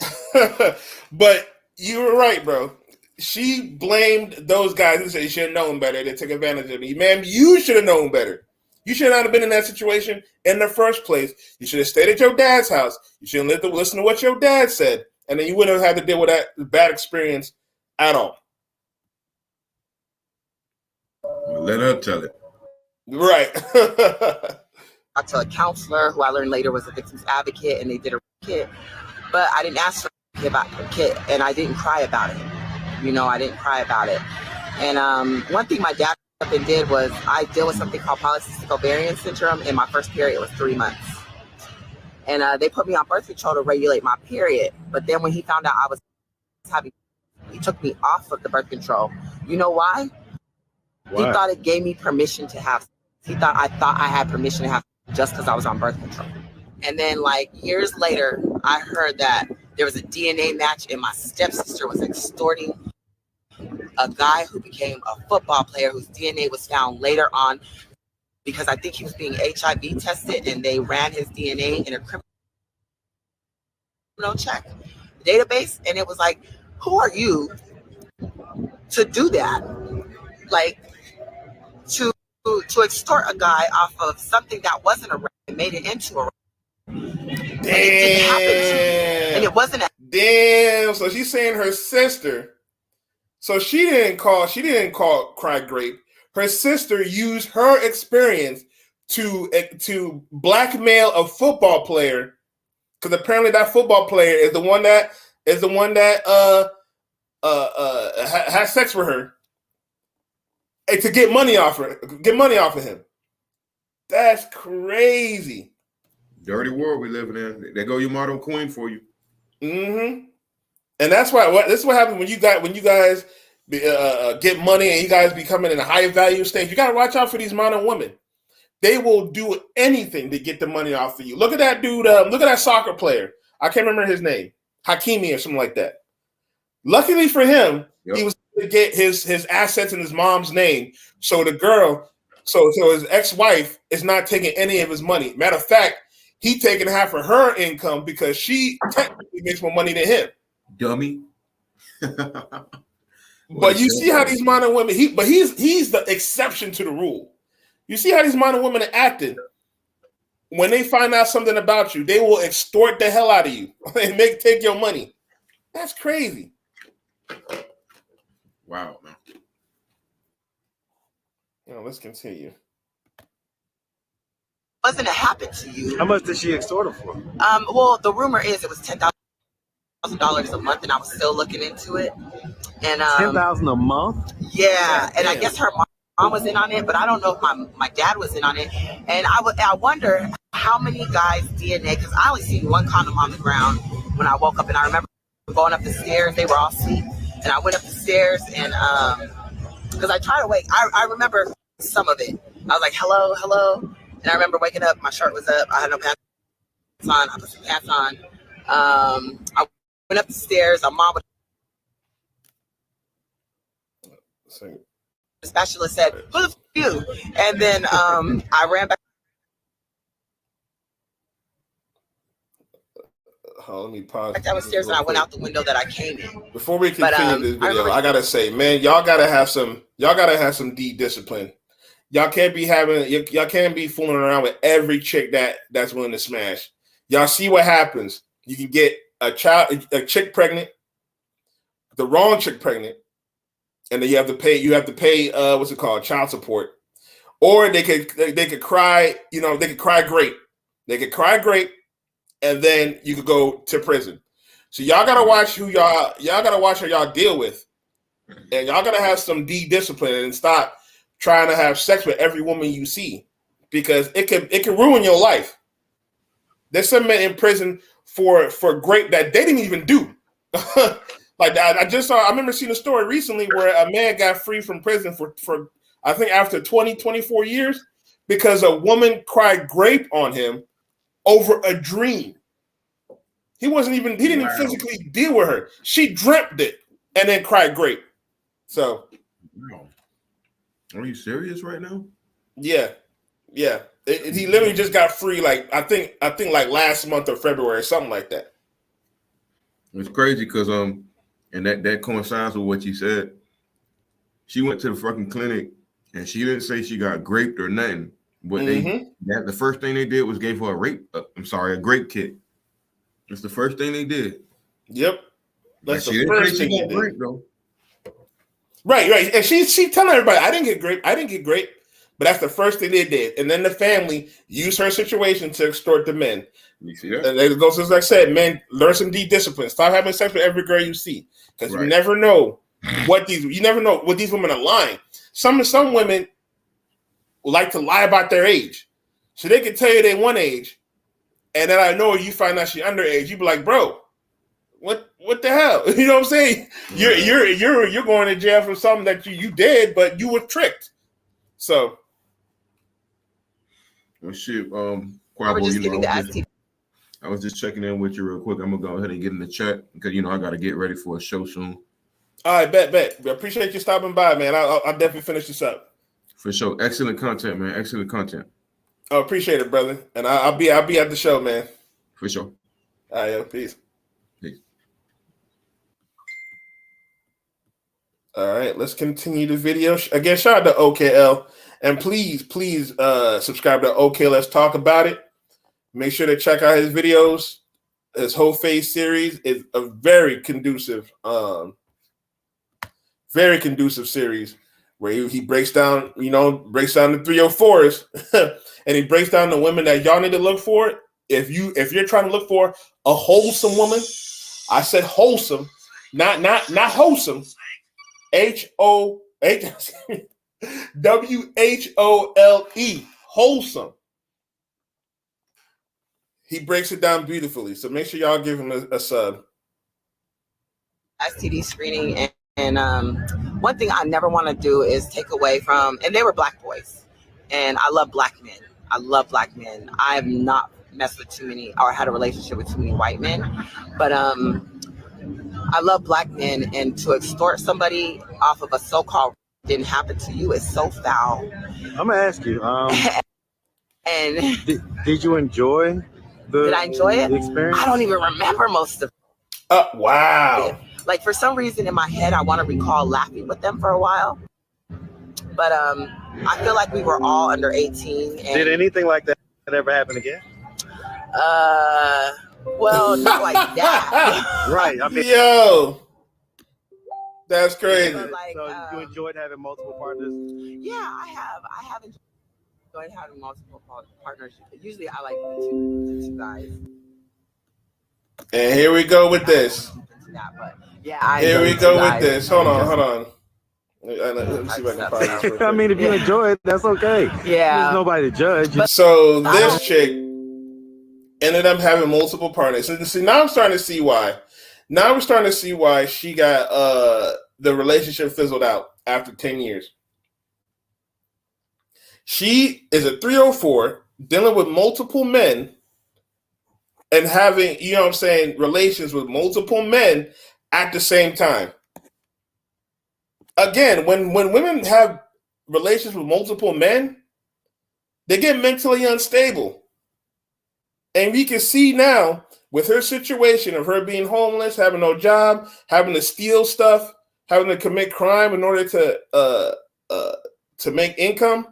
But you were right, bro. She blamed those guys and said you should have known better. They took advantage of me. Man, you should have known better. You should not have been in that situation in the first place. You should have stayed at your dad's house. You shouldn't listen to what your dad said. And then you wouldn't have had to deal with that bad experience at all. Well, let her tell it. Right. Talked to a counselor who I learned later was a victim's advocate, and they did a kit. But I didn't ask for about the kit, and I didn't cry about it. You know, I didn't cry about it. And one thing my dad up and did was I deal with something called polycystic ovarian syndrome. In my first period, it was 3 months. And they put me on birth control to regulate my period. But then when he found out I was having, he took me off of the birth control. You know why? He thought it gave me permission to have. He thought I had permission to have just because I was on birth control. And then like years later, I heard that there was a DNA match and my stepsister was extorting a guy who became a football player whose DNA was found later on because I think he was being HIV tested and they ran his DNA in a criminal check database. And it was like, who are you to do that? Like to extort a guy off of something that wasn't a rape and made it into a rape. And it didn't happen to me. And it wasn't damn. So she's saying her sister. So she didn't call cry grape. Her sister used her experience to blackmail a football player, because apparently that football player is the one that has sex with her, and to get money off of him. That's crazy. Dirty world we living in. There go your modern queen for you. Mm-hmm. And that's why this is what happens when you guys get money and you guys becoming in a high value stage. You got to watch out for these modern women. They will do anything to get the money off of you. Look at that dude. Look at that soccer player. I can't remember his name, Hakimi or something like that. Luckily for him, he was able to get his assets in his mom's name. So the girl, so his ex-wife is not taking any of his money. Matter of fact, he taking half of her income because she technically makes more money than him. Dummy. But you see how these modern women, he's the exception to the rule. You see how these modern women are acting. When they find out something about you, they will extort the hell out of you and take your money. That's crazy. Wow, man. Let's continue. Wasn't it happen to you? How much did she extort her for? Well, the rumor is it was $10,000 a month, and I was still looking into it. And $10,000 a month? Yeah, and I guess her mom was in on it, but I don't know if my dad was in on it. And I wonder how many guys' DNA, because I only seen one condom on the ground when I woke up, and I remember going up the stairs. They were all asleep, and I went up the stairs, and because I tried to wake, I remember some of it. I was like, hello, hello. And I remember waking up, my shirt was up, I had no pants on, I put some pants on. I went up the stairs, my mom the specialist said, who the f you? And then I ran back. Let me pause. Back downstairs and I went out the window that I came in. Before we continue this video, I gotta say, man, y'all gotta have some deep discipline. Y'all can't be fooling around with every chick that's willing to smash. Y'all see what happens. You can get a chick pregnant, the wrong chick pregnant, and then you have to pay what's it called, child support. Or they could cry, they could cry grape. They could cry grape, and then you could go to prison. So y'all gotta watch who y'all gotta watch how y'all deal with. And y'all gotta have some discipline and stop trying to have sex with every woman you see, because it can ruin your life. There's some men in prison for grape that they didn't even do. Like I remember seeing a story recently where a man got free from prison for I think after 24 years because a woman cried grape on him over a dream. He didn't even physically deal with her. She dreamt it and then cried grape. So, no. Are you serious right now? Yeah. He literally just got free. Like I think like last month or February or something like that. It's crazy because and that coincides with what you said. She went to the fucking clinic and she didn't say she got raped or nothing. But the first thing they did was gave her a grape kit. That's the first thing they did. Yep. That's the first thing they did. Though. Right. And she telling everybody, I didn't get raped. But that's the first thing they did. And then the family used her situation to extort the men. You see that? And it goes, as I said, men, learn some discipline. Stop having sex with every girl you see. Because you never know what these women are lying. Some women like to lie about their age. So they can tell you they one age. And then I know you find out she underage. You be like, bro, what the hell? You know what I'm saying? You're going to jail for something that you did, but you were tricked. So well, shit, Quavo, I was just checking in with you real quick. I'm gonna go ahead and get in the chat because I got to get ready for a show soon. All right, bet. I appreciate you stopping by, man. I'll definitely finish this up. For sure, excellent content, man. Excellent content. Oh, appreciate it, brother. And I'll be at the show, man. For sure. All right, yo, peace. All right, let's continue the video. Again, shout out to OKL. And please subscribe to OK. Let's talk about it. Make sure to check out his videos. His whole face series is a very conducive series where he breaks down the 304s and he breaks down the women that y'all need to look for. If you're trying to look for a wholesome woman, I said wholesome, not wholesome. WHOLE, wholesome. He breaks it down beautifully. So make sure y'all give him a sub. STD screening and one thing I never want to do is take away from, and they were black boys, and I love black men. I have not messed with too many or had a relationship with too many white men, but I love black men, and to extort somebody off of a so-called didn't happen to you is so foul. I'm gonna ask you. And did you enjoy did I enjoy it? The experience? I don't even remember most of it. Wow. Like for some reason in my head, I want to recall laughing with them for a while. But I feel like we were all under 18. And, did anything like that ever happen again? Well, not like that. Right. I mean, yo, that's crazy. So you enjoyed having multiple partners? Yeah, I have enjoyed having multiple partners. Usually, I like the two guys. And here we go with this. Here we go with this. Hold on. Let me see if I can find this. I mean, if you enjoy it, that's okay. Yeah. There's nobody to judge. So this chick ended up having multiple partners. And see, now I'm starting to see why. Now we're starting to see why she got the relationship fizzled out after 10 years. She is a 304 dealing with multiple men and having, relations with multiple men at the same time. Again, when women have relations with multiple men, they get mentally unstable. And we can see now with her situation of her being homeless, having no job, having to steal stuff, having to commit crime in order to make income.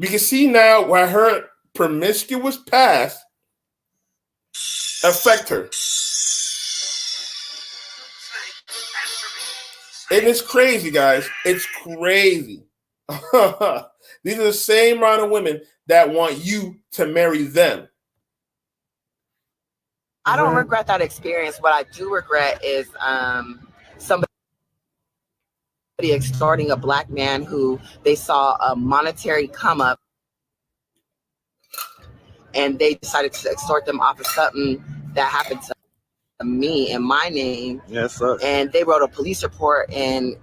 We can see now why her promiscuous past affect her. And it's crazy, guys. It's crazy. These are the same round of women that want you to marry them. I don't regret that experience. What I do regret is somebody extorting a black man who they saw a monetary come up and they decided to extort them off of something that happened to me in my name. Yes, sir. And they wrote a police report in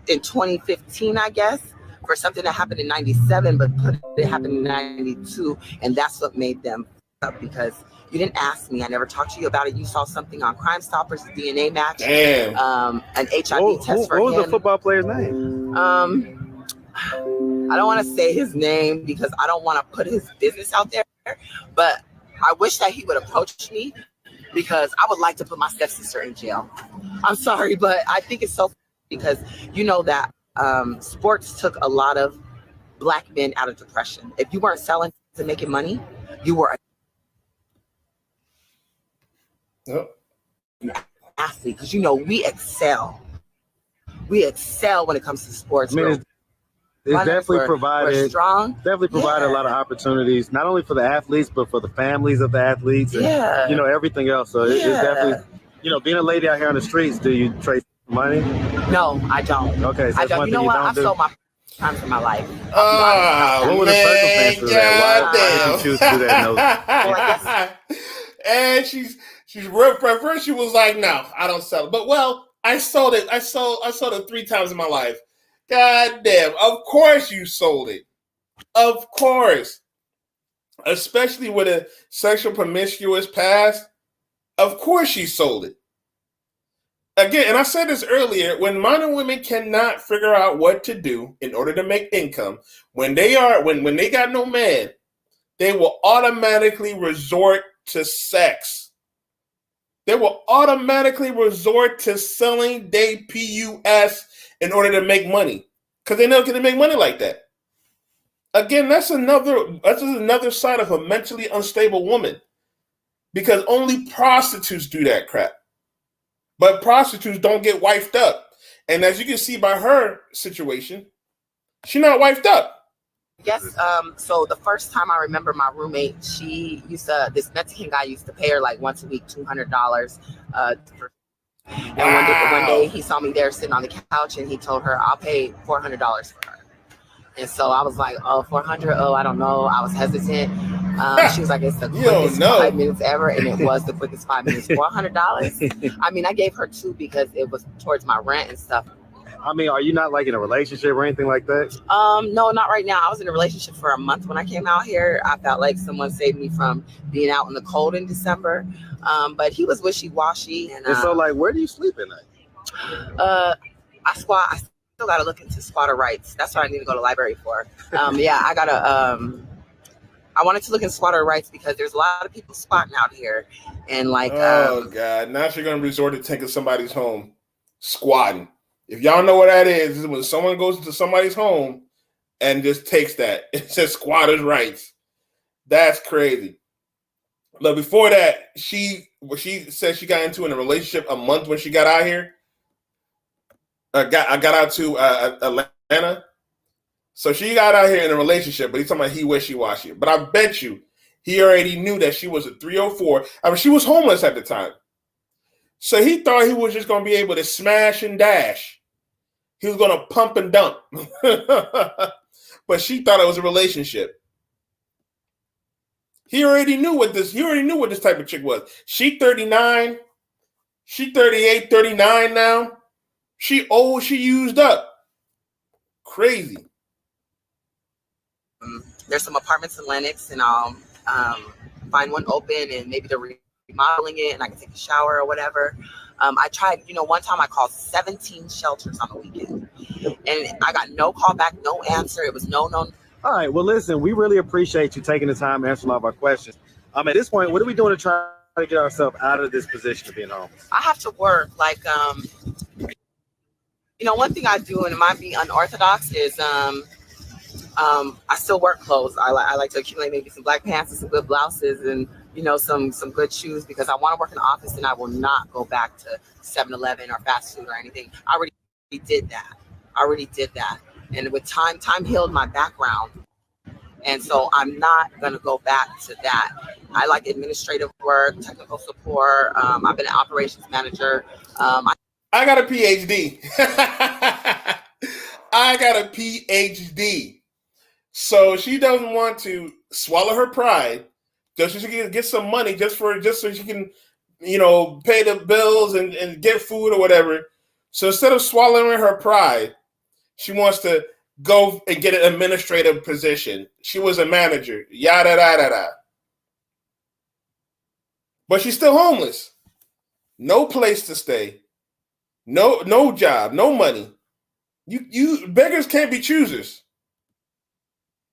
2015, I guess, for something that happened in 97, but it happened in 92. And that's what made them up because you didn't ask me. I never talked to you about it. You saw something on Crime Stoppers, the DNA match, Damn. an HIV test for him. What was the football player's name? I don't want to say his name because I don't want to put his business out there, but I wish that he would approach me because I would like to put my stepsister in jail. I'm sorry, but I think it's so because you know that sports took a lot of Black men out of depression. If you weren't selling and making money, you were an athlete because you know we excel. We excel when it comes to sports. I mean, it's definitely provided strong. Definitely provided a lot of opportunities, not only for the athletes but for the families of the athletes and you know everything else. So it's definitely, you know, being a lady out here on the streets. Do you trade money? No, I don't. Okay, so I that's don't. one You know thing what? you don't I've do. sold my times in my life. What were the circumstances of that? Why did you choose to do that? And she's real. First she was like, "No, I don't sell it." But I sold it. I sold it 3 times in my life. God damn! Of course you sold it. Of course, especially with a sexual promiscuous past. Of course she sold it. Again, and I said this earlier, when modern women cannot figure out what to do in order to make income, when they got no man, they will automatically resort to sex. They will automatically resort to selling their PUS in order to make money. Because they never can make money like that. Again, that's another side of a mentally unstable woman. Because only prostitutes do that crap. But prostitutes don't get wifed up. And as you can see by her situation, she's not wifed up. Yes. So the first time I remember my roommate, this Mexican guy used to pay her like once a week, $200. And one day he saw me there sitting on the couch and he told her, I'll pay $400 for her. And so I was like, oh, 400? Oh, I don't know. I was hesitant. She was like, it's the quickest 5 minutes ever. And it was the quickest 5 minutes. $400? I mean, I gave her 2 because it was towards my rent and stuff. I mean, are you not like in a relationship or anything like that? No, not right now. I was in a relationship for a month when I came out here. I felt like someone saved me from being out in the cold in December. But he was wishy-washy. And so, like, where do you sleep at night? I still got to look into squatter rights. That's what I need to go to the library for. I wanted to look into squatter rights because there's a lot of people squatting out here. And like, God, now you're going to resort to taking somebody's home, squatting. If y'all know what that is when someone goes into somebody's home and just takes that. It says squatters' rights. That's crazy. But before that, she said she got into in a relationship a month when she got out here. I got out to Atlanta. So she got out here in a relationship, but he's talking about he wishy-washy. But I bet you he already knew that she was a 304. I mean, she was homeless at the time. So he thought he was just going to be able to smash and dash. He was going to pump and dump. But she thought it was a relationship. He already knew what this type of chick was. She 39. She 38, 39 now. She old, she used up. Crazy. There's some apartments in Lenox, and I'll find one open, and maybe they're remodeling it, and I can take a shower or whatever. I tried, one time I called 17 shelters on the weekend, and I got no call back, no answer. It was no. All right. Well, listen, we really appreciate you taking the time answering all of our questions. At this point, what are we doing to try to get ourselves out of this position of being homeless? I have to work. Like, one thing I do, and it might be unorthodox, is I still work clothes. I like to accumulate maybe some black pants and some good blouses and some good shoes because I want to work in the office and I will not go back to 7-Eleven or fast food or anything. I already did that. And with time healed my background. And so I'm not going to go back to that. I like administrative work, technical support. I've been an operations manager. I got a PhD. I got a PhD. So she doesn't want to swallow her pride just so she can get some money just so she can, pay the bills and get food or whatever. So instead of swallowing her pride, she wants to go and get an administrative position. She was a manager. Yada da da da. but she's still homeless. No place to stay. No job, no money. You beggars can't be choosers.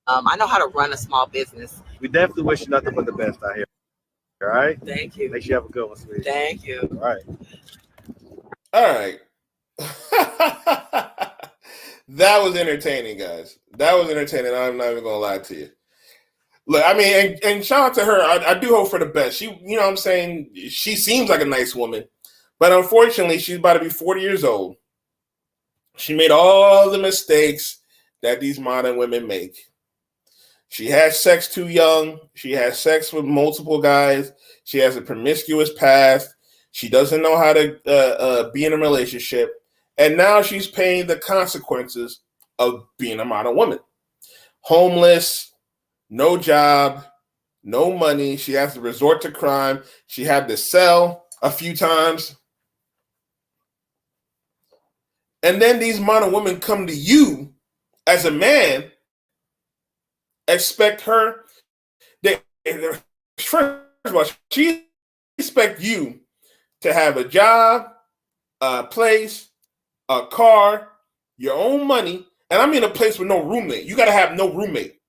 I know how to run a small business. We definitely wish you nothing but the best out here. All right? Thank you. Make sure you have a good one, sweetie. Thank you. All right. All right. That was entertaining, guys. That was entertaining. I'm not even gonna lie to you. Look, I mean, and shout out to her. I do hope for the best. She, you know what I'm saying? She seems like a nice woman, but unfortunately, she's about to be 40 years old. She made all the mistakes that these modern women make. She has sex too young. She has sex with multiple guys. She has a promiscuous past. She doesn't know how to be in a relationship. And now she's paying the consequences of being a modern woman. Homeless, no job, no money. She has to resort to crime. She had to sell a few times. And then these modern women come to you as a man, expect her. First of all, she expect you to have a job, a place, a car, your own money, and I mean a place with no roommate. You got to have no roommate.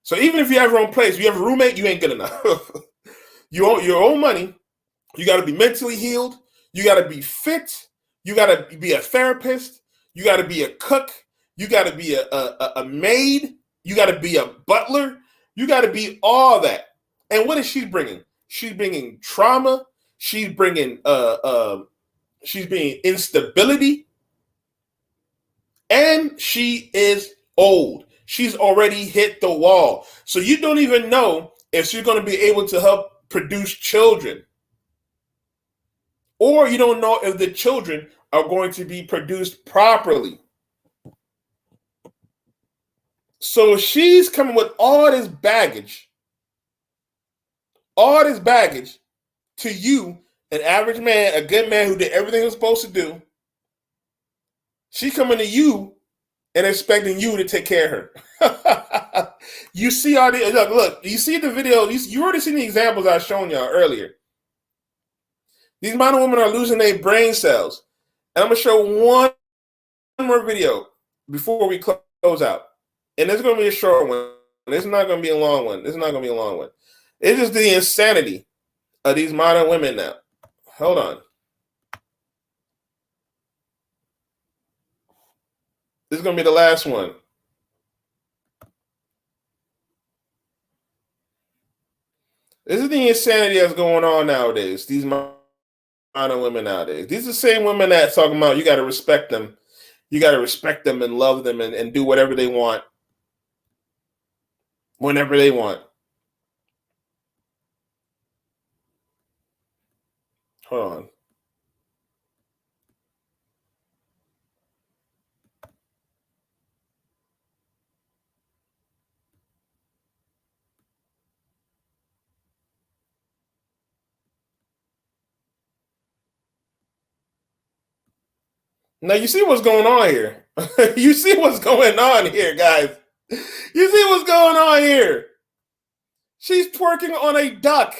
So even if you have your own place, if you have a roommate, you ain't good enough. You own your own money. You got to be mentally healed. You got to be fit. You got to be a therapist. You got to be a cook. You got to be a maid. You got to be a butler. You got to be all that. And what is she bringing? She's bringing trauma. She's bringing instability. And she is old. She's already hit the wall. So you don't even know if she's going to be able to help produce children. Or you don't know if the children are going to be produced properly. So she's coming with all this baggage to you, an average man, a good man who did everything he was supposed to do. She's coming to you and expecting you to take care of her. You see all the look. You see the video. You already seen the examples I was showing y'all earlier. These modern women are losing their brain cells, and I'm gonna show one more video before we close out. And it's gonna be a short one. It's not gonna be a long one. It's just the insanity of these modern women now. Hold on. This is going to be the last one. This is the insanity that's going on nowadays. These modern women nowadays. These are the same women that talking about you got to respect them. You got to respect them and love them and do whatever they want. Whenever they want. Hold on. Now you see what's going on here. You see what's going on here, guys. You see what's going on here. She's twerking on a duck.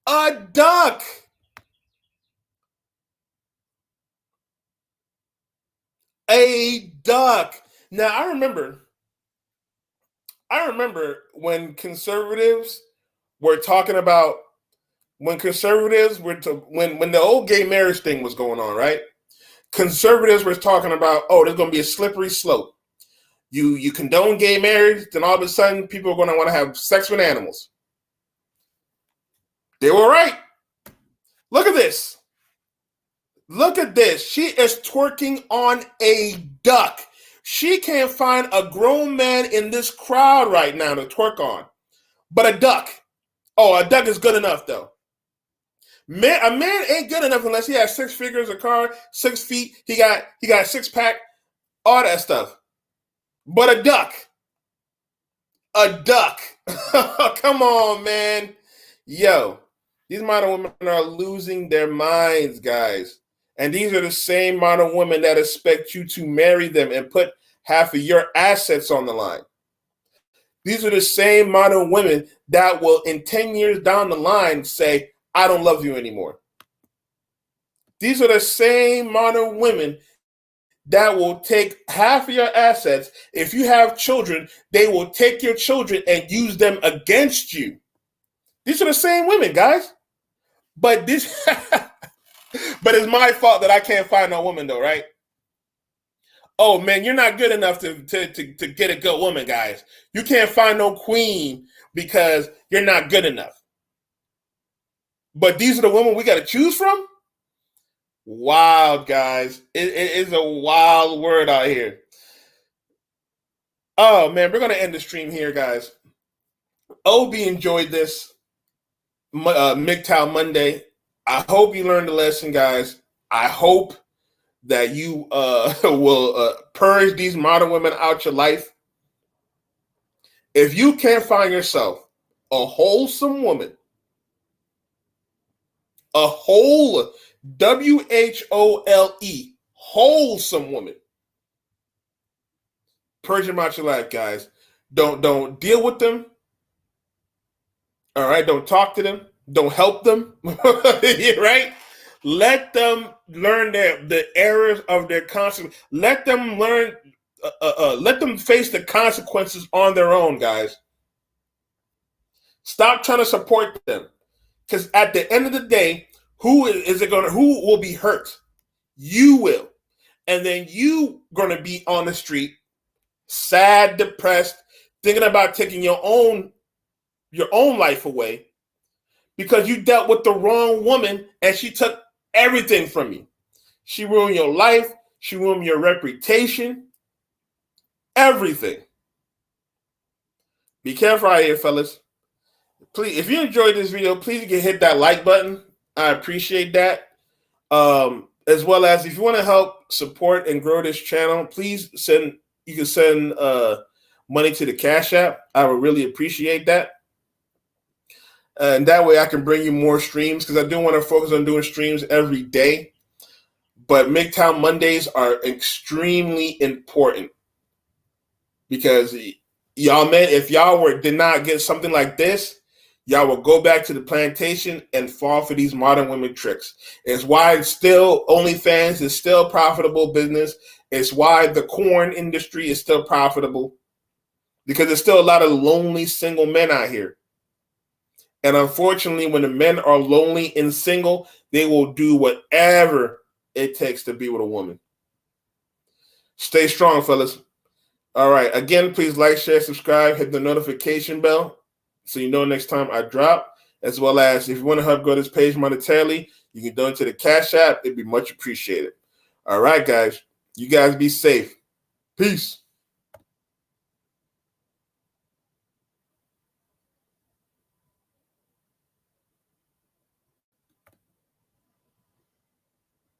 A duck. A duck. Now I remember when conservatives were talking about when the old gay marriage thing was going on, right? Conservatives were talking about, oh, there's going to be a slippery slope. You condone gay marriage, then all of a sudden people are going to want to have sex with animals. They were right. Look at this. Look at this. She is twerking on a duck. She can't find a grown man in this crowd right now to twerk on. But a duck. Oh, a duck is good enough, though. A man ain't good enough unless he has 6 figures, a car, 6 feet. He got a 6-pack, all that stuff. But a duck. Come on, man. Yo, these modern women are losing their minds, guys. And these are the same modern women that expect you to marry them and put half of your assets on the line. These are the same modern women that will, in 10 years down the line, say, I don't love you anymore. These are the same modern women that will take half of your assets. If you have children, they will take your children and use them against you. These are the same women, guys. But but it's my fault that I can't find no woman, though, right? Oh man, you're not good enough to get a good woman, guys. You can't find no queen because you're not good enough. But these are the women we got to choose from? Wild, guys. It is a wild word out here. Oh man, we're going to end the stream here, guys. OB enjoyed this MGTOW Monday. I hope you learned a lesson, guys. I hope that you will purge these modern women out your life. If you can't find yourself a wholesome woman, a whole WHOLE, wholesome woman, purge them out your life, guys. Don't deal with them. All right, don't talk to them. Don't help them. Right? Let them learn the errors of their consequences. Let them learn. Let them face the consequences on their own, guys. Stop trying to support them, because at the end of the day, who will be hurt? You will, and then you gonna be on the street, sad, depressed, thinking about taking your own life away because you dealt with the wrong woman and she took everything from you. She ruined your life. She ruined your reputation. Everything. Be careful out here, fellas. Please, if you enjoyed this video, please hit that like button. I appreciate that. As well as if you want to help support and grow this channel, please you can send money to the Cash App. I would really appreciate that. And that way I can bring you more streams, because I do want to focus on doing streams every day. But MGTOW Mondays are extremely important, because y'all, man, if y'all did not get something like this, y'all will go back to the plantation and fall for these modern women tricks. It's why OnlyFans is still profitable business. It's why the corn industry is still profitable, because there's still a lot of lonely single men out here. And unfortunately, when the men are lonely and single, they will do whatever it takes to be with a woman. Stay strong, fellas. All right. Again, please like, share, subscribe, hit the notification bell so you know next time I drop. As well as if you want to help grow this page monetarily, you can donate to the Cash App. It'd be much appreciated. All right, guys. You guys be safe. Peace.